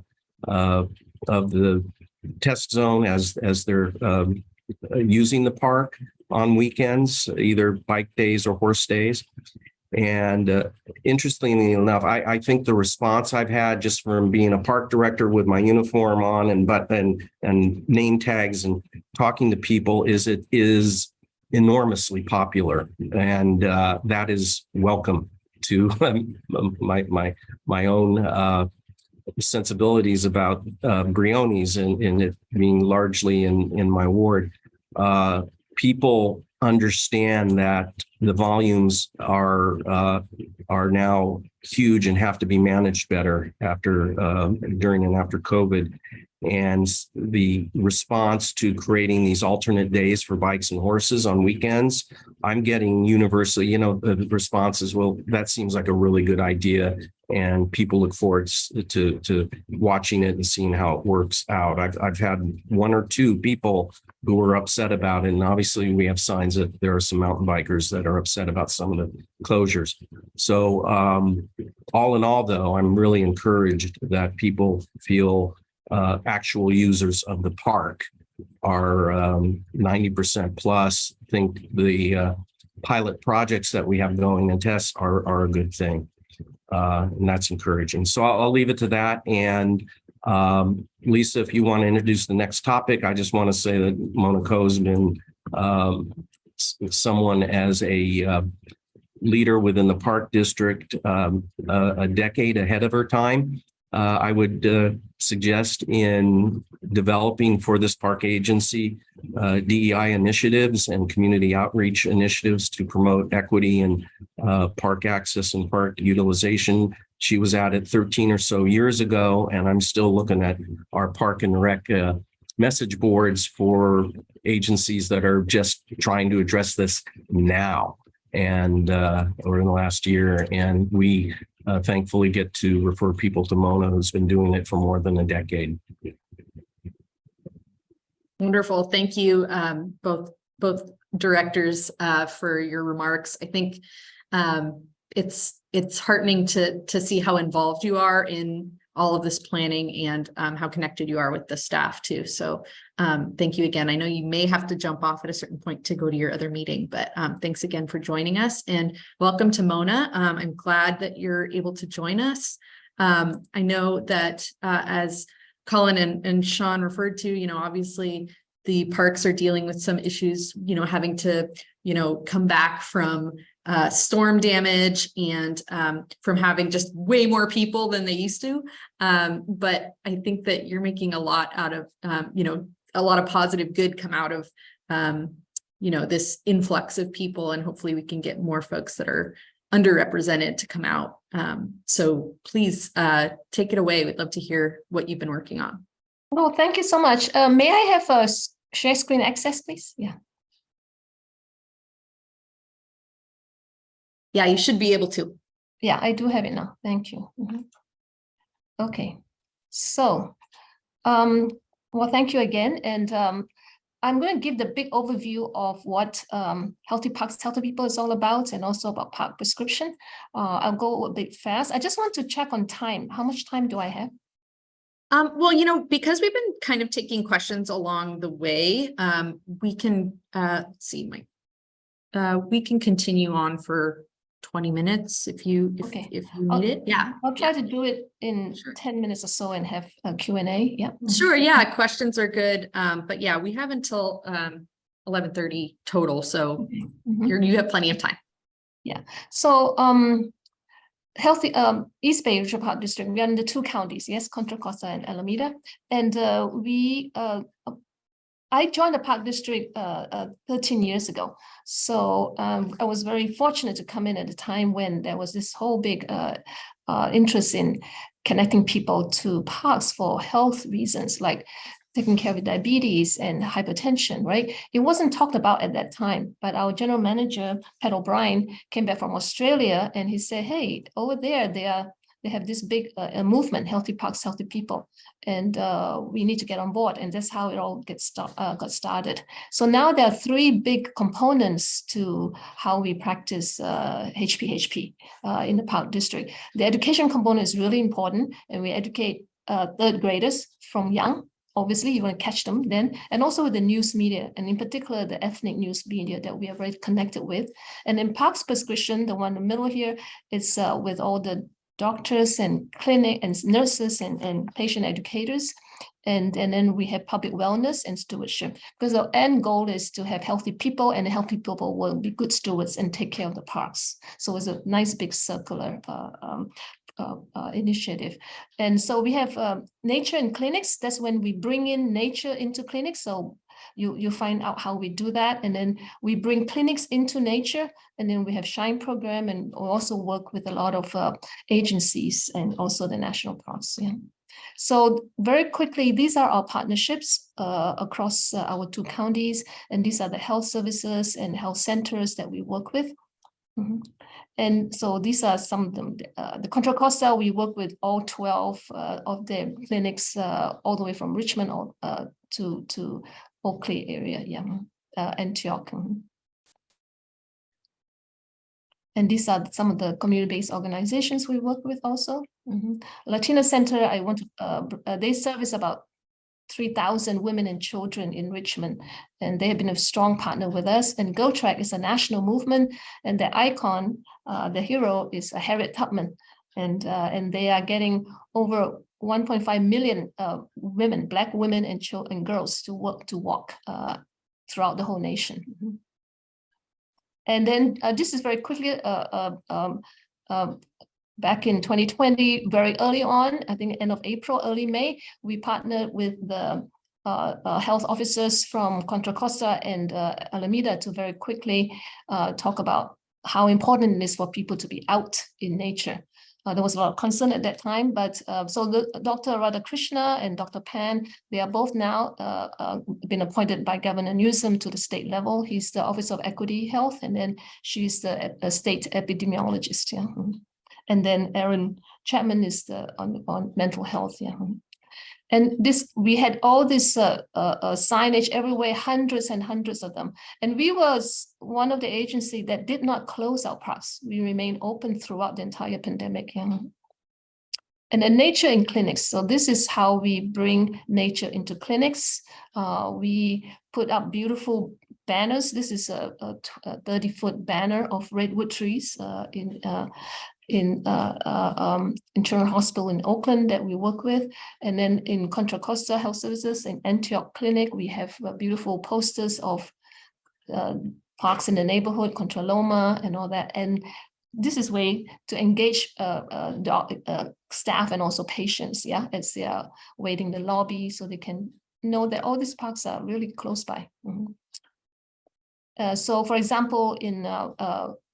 test zone as they're using the park on weekends, either bike days or horse days. And interestingly enough, I think the response I've had just from being a park director with my uniform on and name tags and talking to people is it is enormously popular, and that is welcome to my own sensibilities about Briones and it being largely in my ward. People understand that the volumes are now huge and have to be managed better during and after COVID. And the response to creating these alternate days for bikes and horses on weekends, I'm getting universally, the response is, well, that seems like a really good idea. And people look forward to watching it and seeing how it works out. I've had 1 or 2 people who were upset about it. And obviously we have signs that there are some mountain bikers that are upset about some of the closures. So all in all, though, I'm really encouraged that people feel actual users of the park are 90% plus think the pilot projects that we have going and tests are a good thing. And that's encouraging. So I'll leave it to that. And Lisa, if you want to introduce the next topic, I just want to say that Monaco's been someone as a leader within the park district a decade ahead of her time. I would suggest in developing for this park agency DEI initiatives and community outreach initiatives to promote equity and park access and park utilization. She was at it 13 or so years ago, and I'm still looking at our park and rec message boards for agencies that are just trying to address this now and or in the last year. And we thankfully get to refer people to Mona, who's been doing it for more than a decade. Wonderful. Thank you, both directors, for your remarks. I think it's heartening to see how involved you are in all of this planning and how connected you are with the staff too. So thank you again. I know you may have to jump off at a certain point to go to your other meeting, but thanks again for joining us, and welcome to Mona. I'm glad that you're able to join us. I know that as Colin and Sean referred to, obviously the parks are dealing with some issues, having to, come back from storm damage and from having just way more people than they used to. But I think that you're making a lot out of, a lot of positive good come out of, this influx of people, and hopefully we can get more folks that are underrepresented to come out. So please take it away. We'd love to hear what you've been working on. Oh, thank you so much. May I have a share screen access, please? Yeah. Yeah, you should be able to. Yeah, I do have it now. Thank you. Okay. So, well, thank you again. And I'm going to give the big overview of what Healthy Parks, Healthy People is all about, and also about park prescription. I'll go a bit fast. I just want to check on time. How much time do I have? Well, because we've been kind of taking questions along the way, we can see, Mike. We can continue on for 20 minutes if you need it. Yeah, I'll try to do it in 10 minutes or so and have a Q&A. Yeah, sure. Yeah, questions are good. But yeah, we have until 11:30 total, so you have plenty of time. Yeah. So healthy East Bay Regional Park District. We are in the 2 counties, yes, Contra Costa and Alameda, and I joined the park district 13 years ago. So I was very fortunate to come in at a time when there was this whole big interest in connecting people to parks for health reasons, like taking care of diabetes and hypertension, right? It wasn't talked about at that time, but our general manager, Pat O'Brien, came back from Australia and he said, hey, over there, they have this big movement, healthy parks, healthy people, and we need to get on board. And that's how it all got started. So now there are 3 big components to how we practice HPHP in the park district. The education component is really important, and we educate 3rd graders from young. Obviously, you want to catch them then, and also with the news media, and in particular, the ethnic news media that we are very connected with. And in parks prescription, the one in the middle here, is with all the doctors and clinic and nurses and patient educators. And then we have public wellness and stewardship, because our end goal is to have healthy people, and healthy people will be good stewards and take care of the parks. So it's a nice big circular initiative. And so we have nature in clinics. That's when we bring in nature into clinics. So you find out how we do that. And then we bring clinics into nature. And then we have Shine program, and we also work with a lot of agencies and also the national parks. Yeah. So very quickly, these are our partnerships across our 2 counties. And these are the health services and health centers that we work with. Mm-hmm. And so these are some of them. The Contra Costa, we work with all 12 of their clinics, all the way from Richmond to Oakley area, yeah, Antioch. And these are some of the community-based organizations we work with also. Latino Center, they service about 3,000 women and children in Richmond, and they have been a strong partner with us. And Go Track is a national movement, and the icon, the hero, is Harriet Tubman, and they are getting over 1.5 million women, Black women and children and girls to walk throughout the whole nation. And then this is very quickly. Back in 2020, very early on, I think end of April, early May, we partnered with the health officers from Contra Costa and Alameda to very quickly talk about how important it is for people to be out in nature. There was a lot of concern at that time, but so Dr. Radhakrishna and Dr. Pan, they are both now been appointed by Governor Newsom to the state level. He's the Office of Equity Health, and then she's the state epidemiologist. Yeah. And then Aaron Chapman is on mental health. Yeah. And we had all this signage everywhere, hundreds and hundreds of them. And we was one of the agencies that did not close our parks. We remained open throughout the entire pandemic. Yeah. And then nature in clinics. So this is how we bring nature into clinics. We put up beautiful banners. This is a 30-foot banner of redwood trees in Children's Hospital in Oakland that we work with. And then in Contra Costa Health Services in Antioch Clinic, we have beautiful posters of parks in the neighborhood, Contra Loma and all that. And this is a way to engage staff and also patients, yeah, as they are waiting in the lobby, so they can know that all these parks are really close by. So for example, in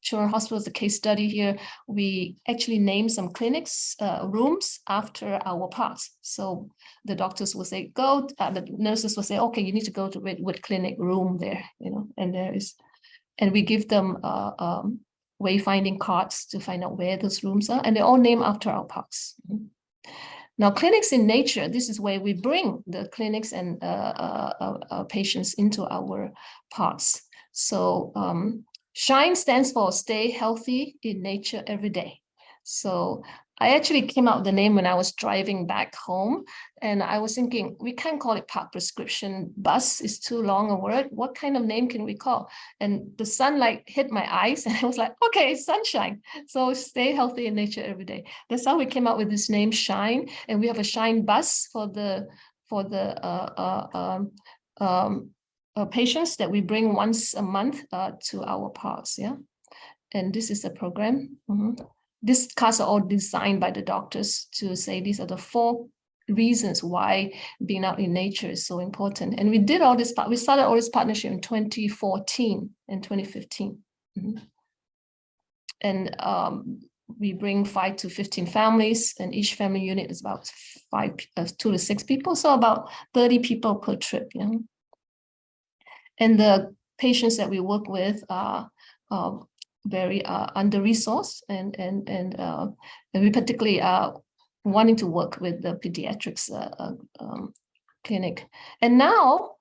Children's Hospital is a case study here. We actually named some clinics, rooms after our parks. So the doctors will say, the nurses will say, okay, you need to go to Redwood Clinic room there, you know, and we give them wayfinding cards to find out where those rooms are, and they're all named after our parks. Now, clinics in nature, this is where we bring the clinics and patients into our parks. So SHINE stands for Stay Healthy in Nature Every Day. So I actually came out with the name when I was driving back home, and I was thinking, we can't call it park prescription bus, it's too long a word. What kind of name can we call? And the sunlight hit my eyes, and I was like, okay, sunshine. So stay healthy in nature every day. That's how we came up with this name, SHINE. And we have a SHINE bus for the patients that we bring once a month to our parks. Yeah. And this is the program. These cards are all designed by the doctors to say these are the 4 reasons why being out in nature is so important. And we did all this, we started all this partnership in 2014 and 2015. And we bring 5 to 15 families, and each family unit is about 2 to 6 people, so about 30 people per trip. And the patients that we work with are very under-resourced, and we particularly are wanting to work with the pediatrics clinic. And now,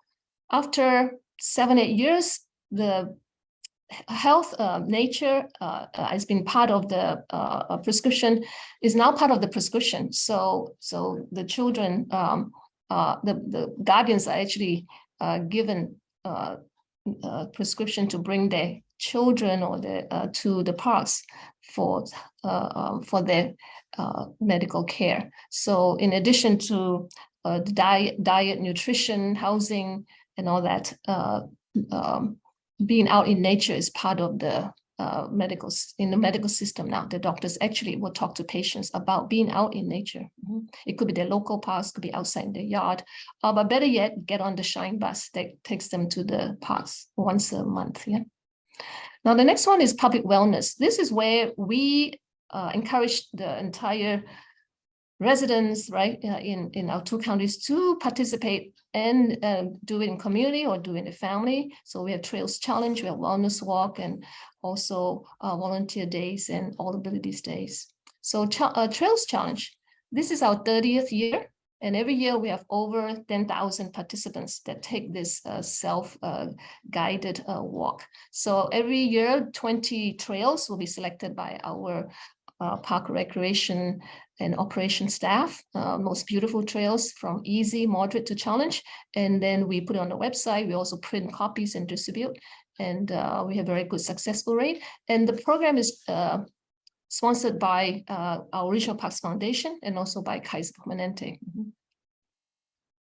after 7-8 years, the health nature has been part of the prescription, is now part of the prescription. So the children, the guardians are actually given prescription to bring their children or to the parks for their medical care. So in addition to the diet, nutrition, housing, and all that, being out in nature is part of the medical system now. The doctors actually will talk to patients about being out in nature. It could be their local parks, could be outside in their yard, but better yet, get on the Shine bus that takes them to the parks once a month. Now the next one is public wellness. This is where we encourage the entire residents, right, in our 2 counties to participate and do it in community or do it in the family. So we have Trails Challenge, we have Wellness Walk, and also volunteer days and all abilities days. So Trails Challenge, this is our 30th year, and every year we have over 10,000 participants that take this self-guided walk. So every year, 20 trails will be selected by our park recreation and operation staff, most beautiful trails from easy, moderate to challenge. And then we put it on the website. We also print copies and distribute. And we have very good successful rate. And the program is sponsored by our Regional Parks Foundation and also by Kaiser Permanente.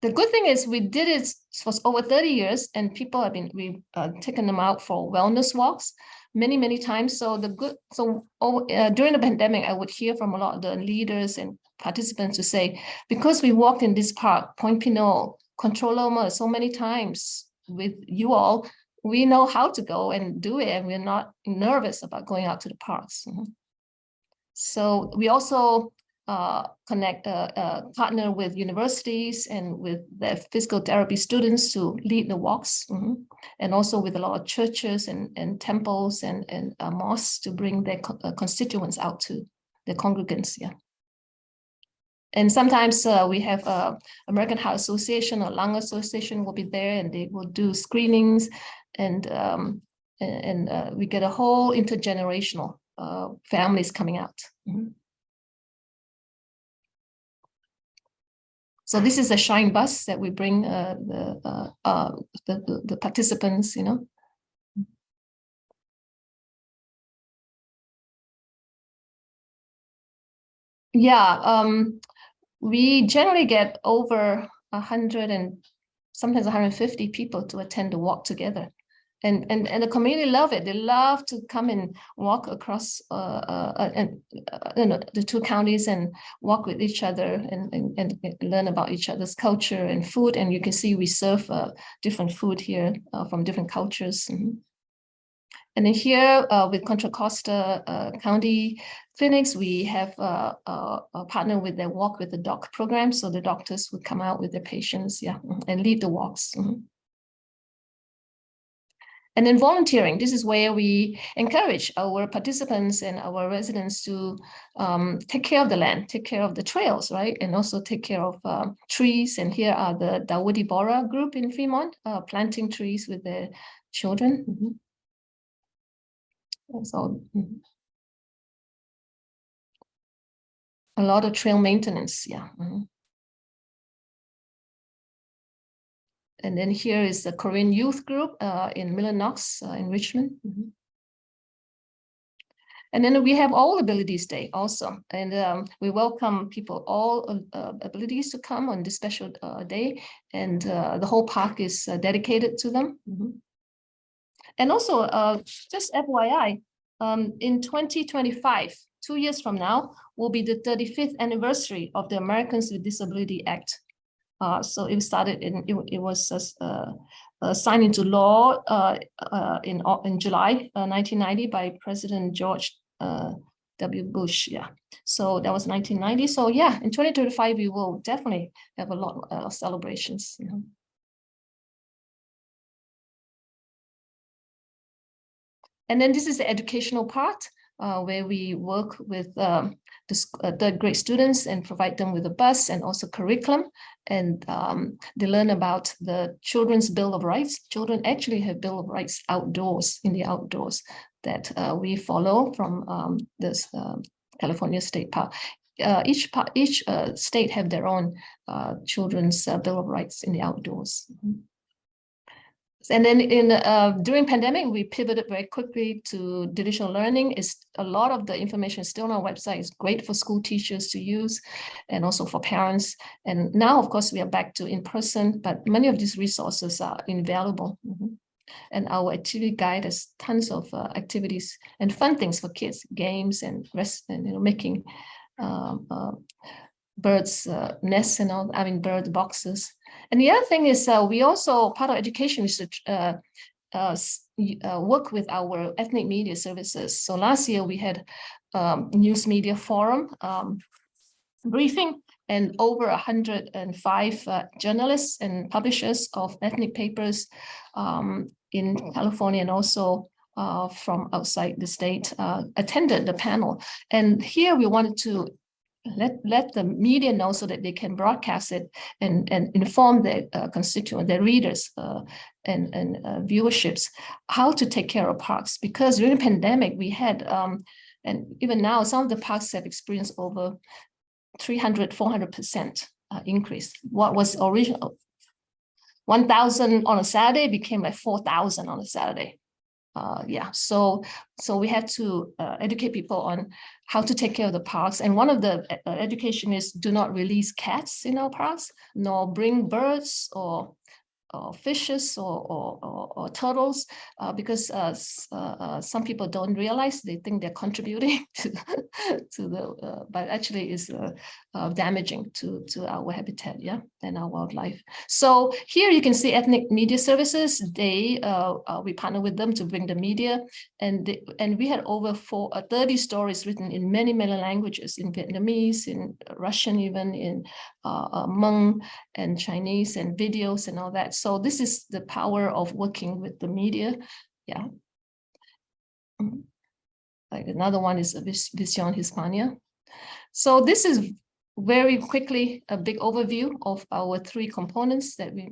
The good thing is we did it for over 30 years, and people have been, we've taken them out for wellness walks many times. So during the pandemic, I would hear from a lot of the leaders and participants to say, because we walked in this park, Point Pinot, Control Loma, so many times with you all, we know how to go and do it, and we're not nervous about going out to the parks. So we also partner with universities and with their physical therapy students to lead the walks, and also with a lot of churches and temples and mosques to bring their constituents out to the congregants. And sometimes we have American Heart Association or Lung Association will be there, and they will do screenings, and we get a whole intergenerational families coming out. So this is a Shine bus that we bring the participants, we generally get over 100 and sometimes 150 people to attend the walk together. And the community love it. They love to come and walk across the 2 counties and walk with each other and learn about each other's culture and food. And you can see we serve different food here from different cultures. And then here with Contra Costa County clinics, we have a partner with their Walk with the Doc program. So the doctors would come out with their patients, and lead the walks. And then volunteering, this is where we encourage our participants and our residents to take care of the land, take care of the trails, right? And also take care of trees. And here are the Dawudi Bora group in Fremont, planting trees with their children. So a lot of trail maintenance, And then here is the Korean youth group in Millinox in Richmond. And then we have All Abilities Day also. And we welcome people, all abilities to come on this special day. And the whole park is dedicated to them. And also, just FYI, in 2025, 2 years from now, will be the 35th anniversary of the Americans with Disability Act. So it started it was signed into law in July 1990 by President George W. Bush. Yeah, so that was 1990. So yeah, in 2025 we will definitely have a lot of celebrations. You know. And then this is the educational part where we work with the third grade students and provide them with a bus and also curriculum. And they learn about the Children's Bill of Rights. Children actually have Bill of Rights outdoors, in the outdoors, that we follow from this California State Park. Each state have their own Children's Bill of Rights in the outdoors. Mm-hmm. And then during pandemic, we pivoted very quickly to digital learning. A lot of the information is still on our website. It's great for school teachers to use and also for parents. And now, of course, we are back to in-person, but many of these resources are invaluable. Mm-hmm. And our activity guide has tons of activities and fun things for kids, games and rest, and making birds nests and all, bird boxes. And the other thing is we also, part of education is to work with our ethnic media services. So last year we had news media forum briefing, and over 105 journalists and publishers of ethnic papers in California and also from outside the state attended the panel. And here we wanted to let the media know so that they can broadcast it and inform their constituent, their readers and viewerships how to take care of parks. Because during the pandemic, we had, and even now, some of the parks have experienced over 300, 400% increase. What was original 1,000 on a Saturday became like 4,000 on a Saturday. Yeah, so we had to educate people on how to take care of the parks. And one of the education is do not release cats in our parks, nor bring birds or fishes or turtles, because some people don't realize, they think they're contributing to the, but actually is damaging to our habitat, yeah, and our wildlife. So here you can see ethnic media services. They we partner with them to bring the media, and we had over 30 stories written in many languages, in Vietnamese, in Russian, even in Hmong and Chinese, and videos and all that. So this is the power of working with the media. Yeah. Like another one is Visión Hispania. So this is very quickly a big overview of our 3 components that we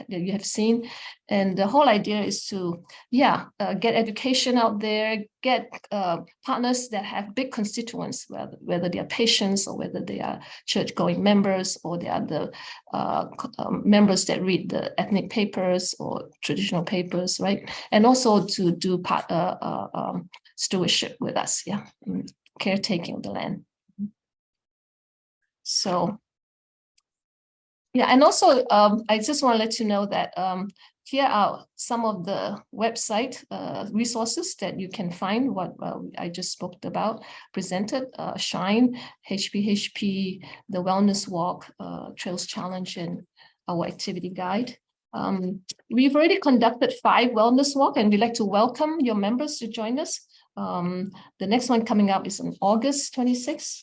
that you have seen, and the whole idea is to get education out there, get partners that have big constituents, whether they are patients or whether they are church-going members or they are the members that read the ethnic papers or traditional papers, right? And also to do stewardship with us, caretaking of the land. So, yeah, and also I just want to let you know that here are some of the website resources that you can find what I just spoke about, presented, Shine, HPHP, the Wellness Walk, Trails Challenge, and our activity guide. We've already conducted 5 wellness walk, and we'd like to welcome your members to join us. The next one coming up is on August 26th.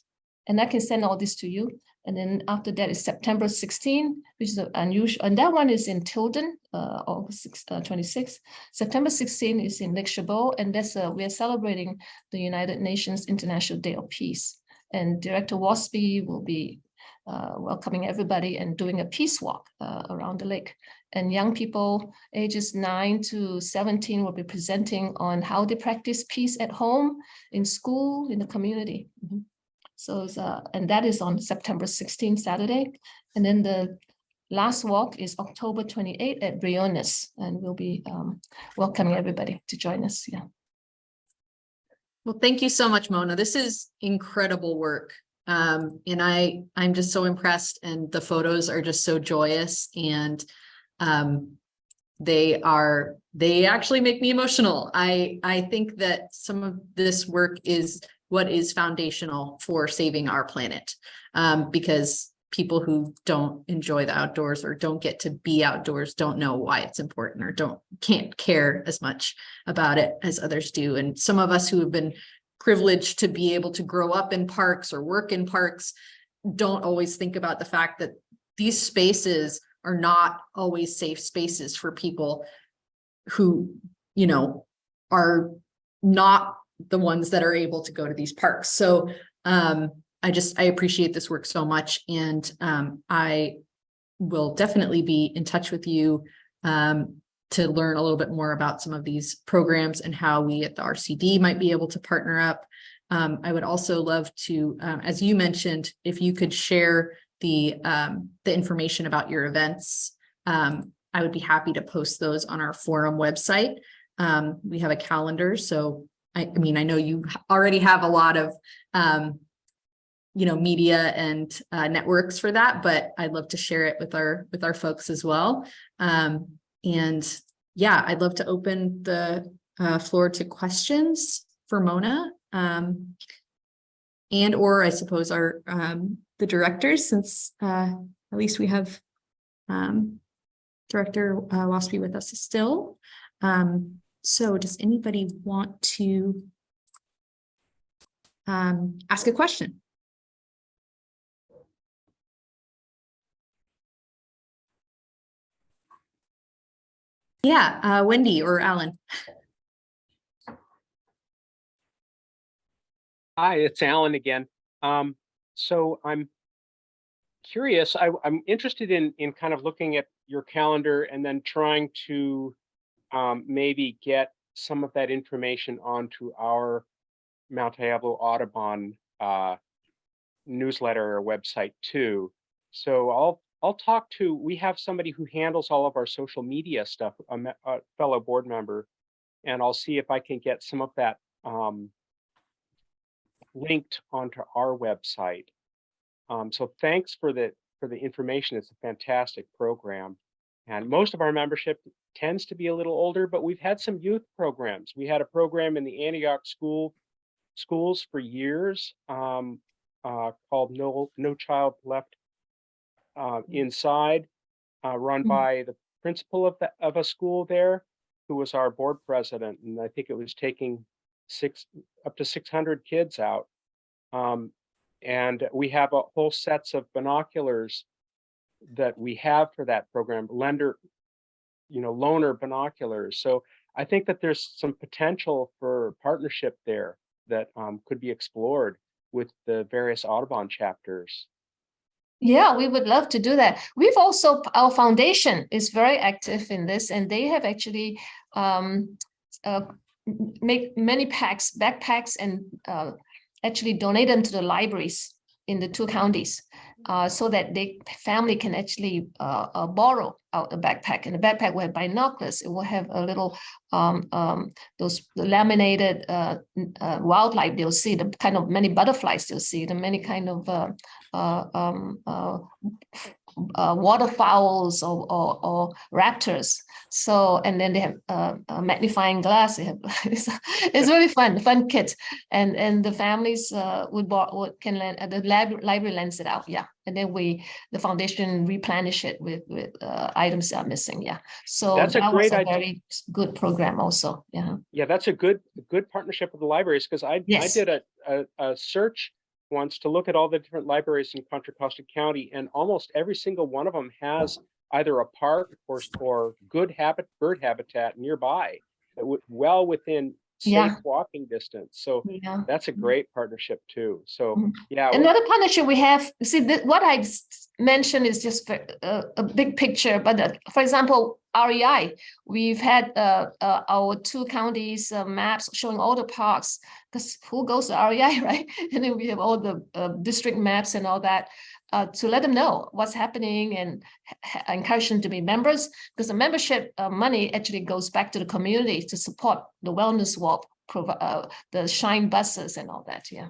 And I can send all this to you. And then after that is September 16, which is unusual. And that one is in Tilden, August 26th. September 16 is in Lake Chabot. And that's we are celebrating the United Nations International Day of Peace. And Director Waespi will be welcoming everybody and doing a peace walk around the lake. And young people ages 9 to 17 will be presenting on how they practice peace at home, in school, in the community. Mm-hmm. So, and that is on September 16th, Saturday. And then the last walk is October 28th at Briones, and we'll be welcoming everybody to join us. Yeah. Well, thank you so much, Mona. This is incredible work. And I'm just so impressed, and the photos are just so joyous, and they actually make me emotional. I think that some of this work is what is foundational for saving our planet. Because people who don't enjoy the outdoors or don't get to be outdoors don't know why it's important or can't care as much about it as others do. And some of us who have been privileged to be able to grow up in parks or work in parks don't always think about the fact that these spaces are not always safe spaces for people who, you know, are not the ones that are able to go to these parks. So I appreciate this work so much. And I will definitely be in touch with you to learn a little bit more about some of these programs and how we at the RCD might be able to partner up. I would also love to, as you mentioned, if you could share the information about your events. I would be happy to post those on our forum website. We have a calendar, so I mean, I know you already have a lot of you know, media and networks for that, but I'd love to share it with our folks as well. And yeah, I'd love to open the floor to questions for Mona, and or I suppose our the directors, since at least we have Director Waespi with us still. So does anybody want to ask a question? Yeah, Wendy or Alan. Hi, it's Alan again. So I'm curious, I'm interested in kind of looking at your calendar and then trying to maybe get some of that information onto our Mount Diablo Audubon newsletter or website too. So I'll talk to, we have somebody who handles all of our social media stuff, a fellow board member, and I'll see if I can get some of that linked onto our website. So thanks for the information. It's a fantastic program. And most of our membership tends to be a little older, but we've had some youth programs. We had a program in the Antioch schools for years called No Child Left Inside, run by the principal of a school there, who was our board president, and I think it was taking up to 600 kids out. And we have a whole sets of binoculars that we have for that program, loaner binoculars. So I think that there's some potential for partnership there that could be explored with the various Audubon chapters. Yeah, we would love to do that. We've also, our foundation is very active in this, and they have actually make many backpacks, and actually donate them to the libraries in the 2 counties, so that the family can actually borrow out a backpack. And the backpack will have binoculars. It will have a little those laminated wildlife they'll see, the kind of many butterflies they'll see, the many kind of waterfowls or raptors. So, and then they have a magnifying glass. They have, it's really fun kit. And the families can lend, the library lends it out. Yeah. And then the foundation replenish it with items that are missing. Yeah. So that's that was a idea. very good program also. Yeah. Yeah, that's a good partnership with the libraries, because I did a search once to look at all the different libraries in Contra Costa County, and almost every single one of them has either a park or good bird habitat nearby, that well within safe walking distance. So that's a great partnership too. So yeah. Another partnership we have, see, what I mentioned is just a big picture, but for example, REI, we've had our 2 counties maps showing all the parks, because who goes to REI, right? And then we have all the district maps and all that, to let them know what's happening and encourage them to be members, because the membership money actually goes back to the community to support the wellness walk, the Shine buses and all that. Yeah.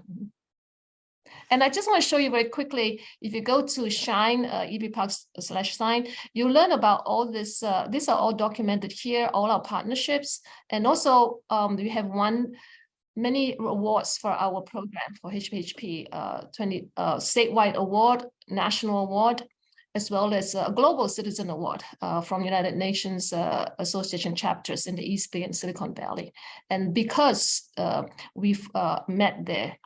And I just want to show you very quickly, if you go to Shine, ebparks/Shine, you learn about all this. These are all documented here, all our partnerships. And also we have one many awards for our program for HPHP, 20 statewide award, national award, as well as a Global Citizen Award from United Nations Association chapters in the East Bay and Silicon Valley. And because we've met their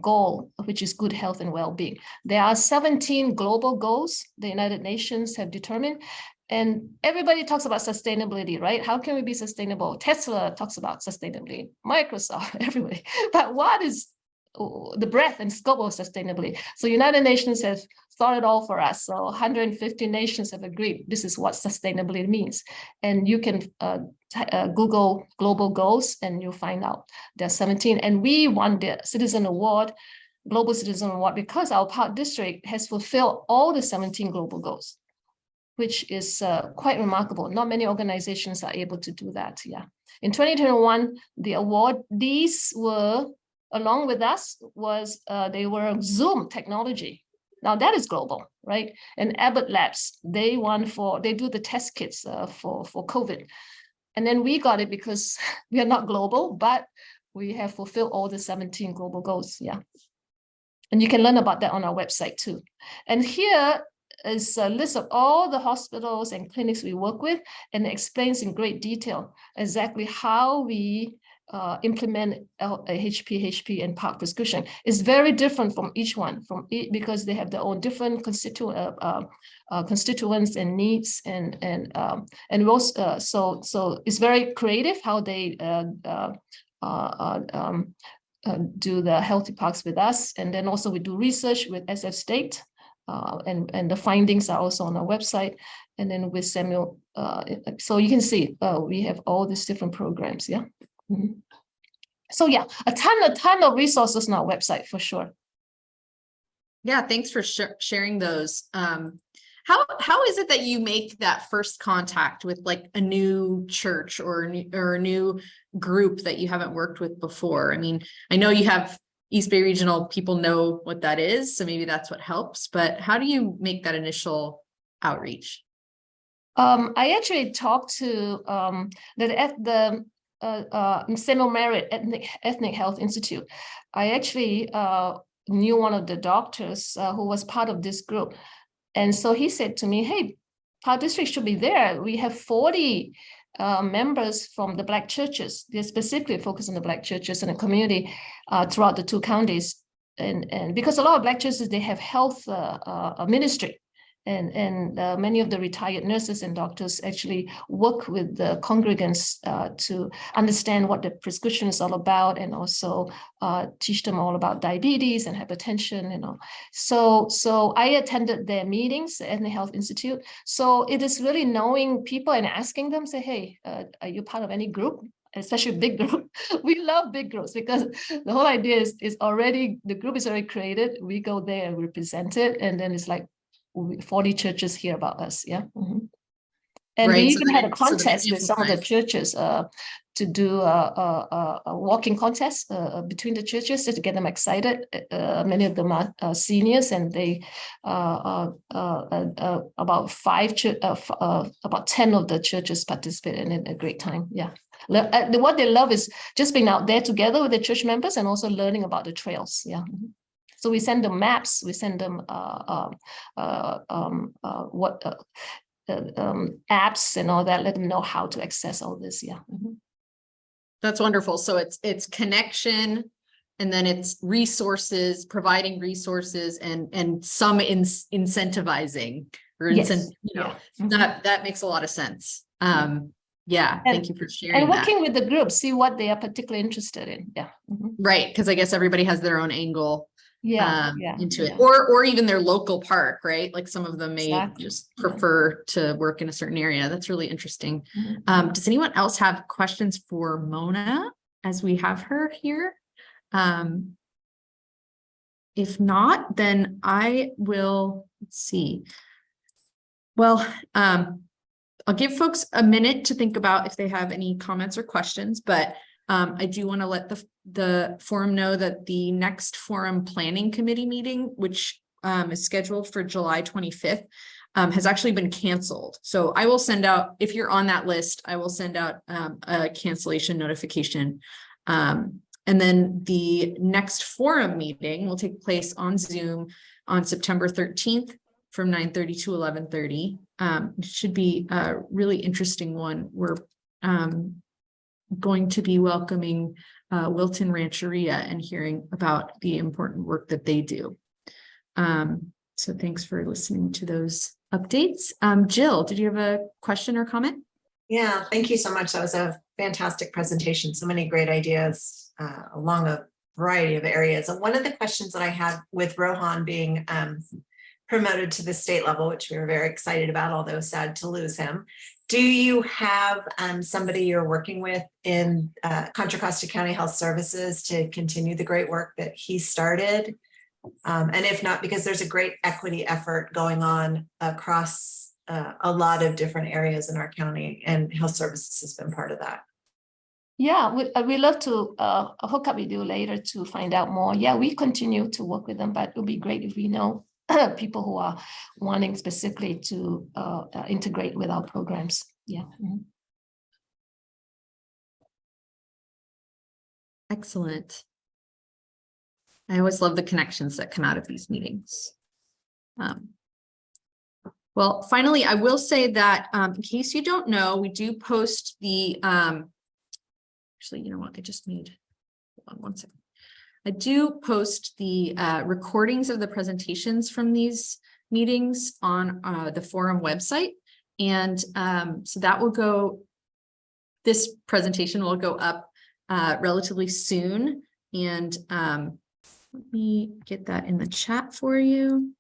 goal, which is good health and well-being. There are 17 global goals the United Nations have determined. And everybody talks about sustainability, right? How can we be sustainable? Tesla talks about sustainability, Microsoft, everybody. But what is the breadth and scope of sustainability? So United Nations have thought it all for us. So 150 nations have agreed this is what sustainability means. And you can Google global goals and you'll find out there are 17. And we won the Citizen Award, Global Citizen Award, because our park district has fulfilled all the 17 global goals, which is quite remarkable. Not many organizations are able to do that. Yeah. In 2021, the awardees were, along with us, they were Zoom technology. Now that is global, right? And Abbott Labs, they do the test kits for COVID. And then we got it because we are not global, but we have fulfilled all the 17 global goals. Yeah. And you can learn about that on our website too. And here is a list of all the hospitals and clinics we work with, and it explains in great detail exactly how we implement HP and park prescription. It's very different from each one, because they have their own different constituents and needs, and also, so it's very creative how they do the healthy parks with us. And then also we do research with SF State. And the findings are also on our website, and then with Samuel, so you can see we have all these different programs. Yeah. Mm-hmm. So yeah, a ton of resources on our website for sure. Yeah, thanks for sharing those. How is it that you make that first contact with like a new church or a new group that you haven't worked with before? I mean, I know you have East Bay Regional, people know what that is, so maybe that's what helps, but how do you make that initial outreach? I actually talked to the Samuel Merritt Ethnic Health Institute. I actually knew one of the doctors who was part of this group. And so he said to me, hey, our district should be there. We have 40 members from the Black churches. They're specifically focused on the Black churches and the community throughout the two counties. And because a lot of Black churches, they have health ministry. And many of the retired nurses and doctors actually work with the congregants to understand what the prescription is all about, and also teach them all about diabetes and hypertension, you know. So I attended their meetings, the Ethnic Health Institute. So it is really knowing people and asking them, say, hey, are you part of any group? Especially big group. We love big groups because the whole idea is the group is already created. We go there and represent it, and then it's like 40 churches hear about us. Yeah. Mm-hmm. And right, we even had a contest with some of the churches to do a walking contest between the churches to get them excited. Many of them are seniors, and they about 10 of the churches participated in a great time. Yeah. What they love is just being out there together with the church members and also learning about the trails. Yeah. Mm-hmm. So we send them maps, we send them apps and all that, let them know how to access all this. Yeah. Mm-hmm. That's wonderful. So it's connection, and then it's resources, providing resources, and some incentivizing or yes. That makes a lot of sense. Yeah, thank you for sharing. And working with the group, see what they are particularly interested in. Yeah. Mm-hmm. Right, because I guess everybody has their own angle. Into it, yeah. or even their local park, right? Like some of them may exactly. just prefer to work in a certain area. That's really interesting. Mm-hmm. Does anyone else have questions for Mona as we have her here? If not, then I will, let's see. Well, I'll give folks a minute to think about if they have any comments or questions, but I do want to let the forum know that the next forum planning committee meeting, which is scheduled for July 25th, has actually been canceled. So I will send out, if you're on that list, I will send out a cancellation notification And then the next forum meeting will take place on Zoom on September 13th from 9:30 to 11:30. It should be a really interesting one. We're going to be welcoming Wilton Rancheria and hearing about the important work that they do. So thanks for listening to those updates. Jill, did you have a question or comment? Yeah, thank you so much. That was a fantastic presentation. So many great ideas along a variety of areas. And one of the questions that I had with Rohan being promoted to the state level, which we were very excited about, although sad to lose him. Do you have somebody you're working with in Contra Costa County Health Services to continue the great work that he started? And if not, because there's a great equity effort going on across a lot of different areas in our county, and health services has been part of that. Yeah, we love to hook up with you later to find out more. Yeah, we continue to work with them, but it would be great if we know people who are wanting specifically to integrate with our programs. Yeah. Mm-hmm. Excellent. I always love the connections that come out of these meetings. Well, finally, I will say that in case you don't know, we do post the, actually, you know what, I just need, hold on one second. I do post the recordings of the presentations from these meetings on the forum website. And so that will go, this presentation will go up relatively soon. And let me get that in the chat for you.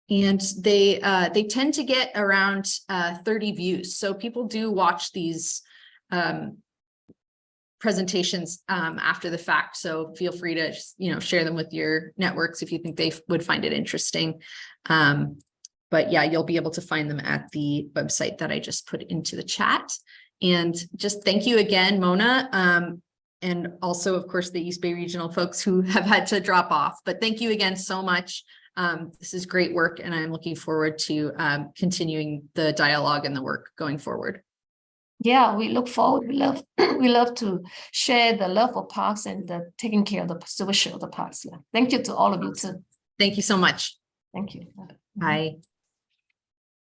And they tend to get around 30 views. So people do watch these presentations after the fact. So feel free to, you know, share them with your networks if you think they would find it interesting. But yeah, you'll be able to find them at the website that I just put into the chat. And just thank you again, Mona. And also, of course, the East Bay Regional folks who have had to drop off. But thank you again so much. This is great work, and I'm looking forward to continuing the dialogue and the work going forward. Yeah, we look forward. We love to share the love for parks and the taking care of the stewardship of the parks. Yeah. Thank you to all of you too. Thank you so much. Thank you. Bye.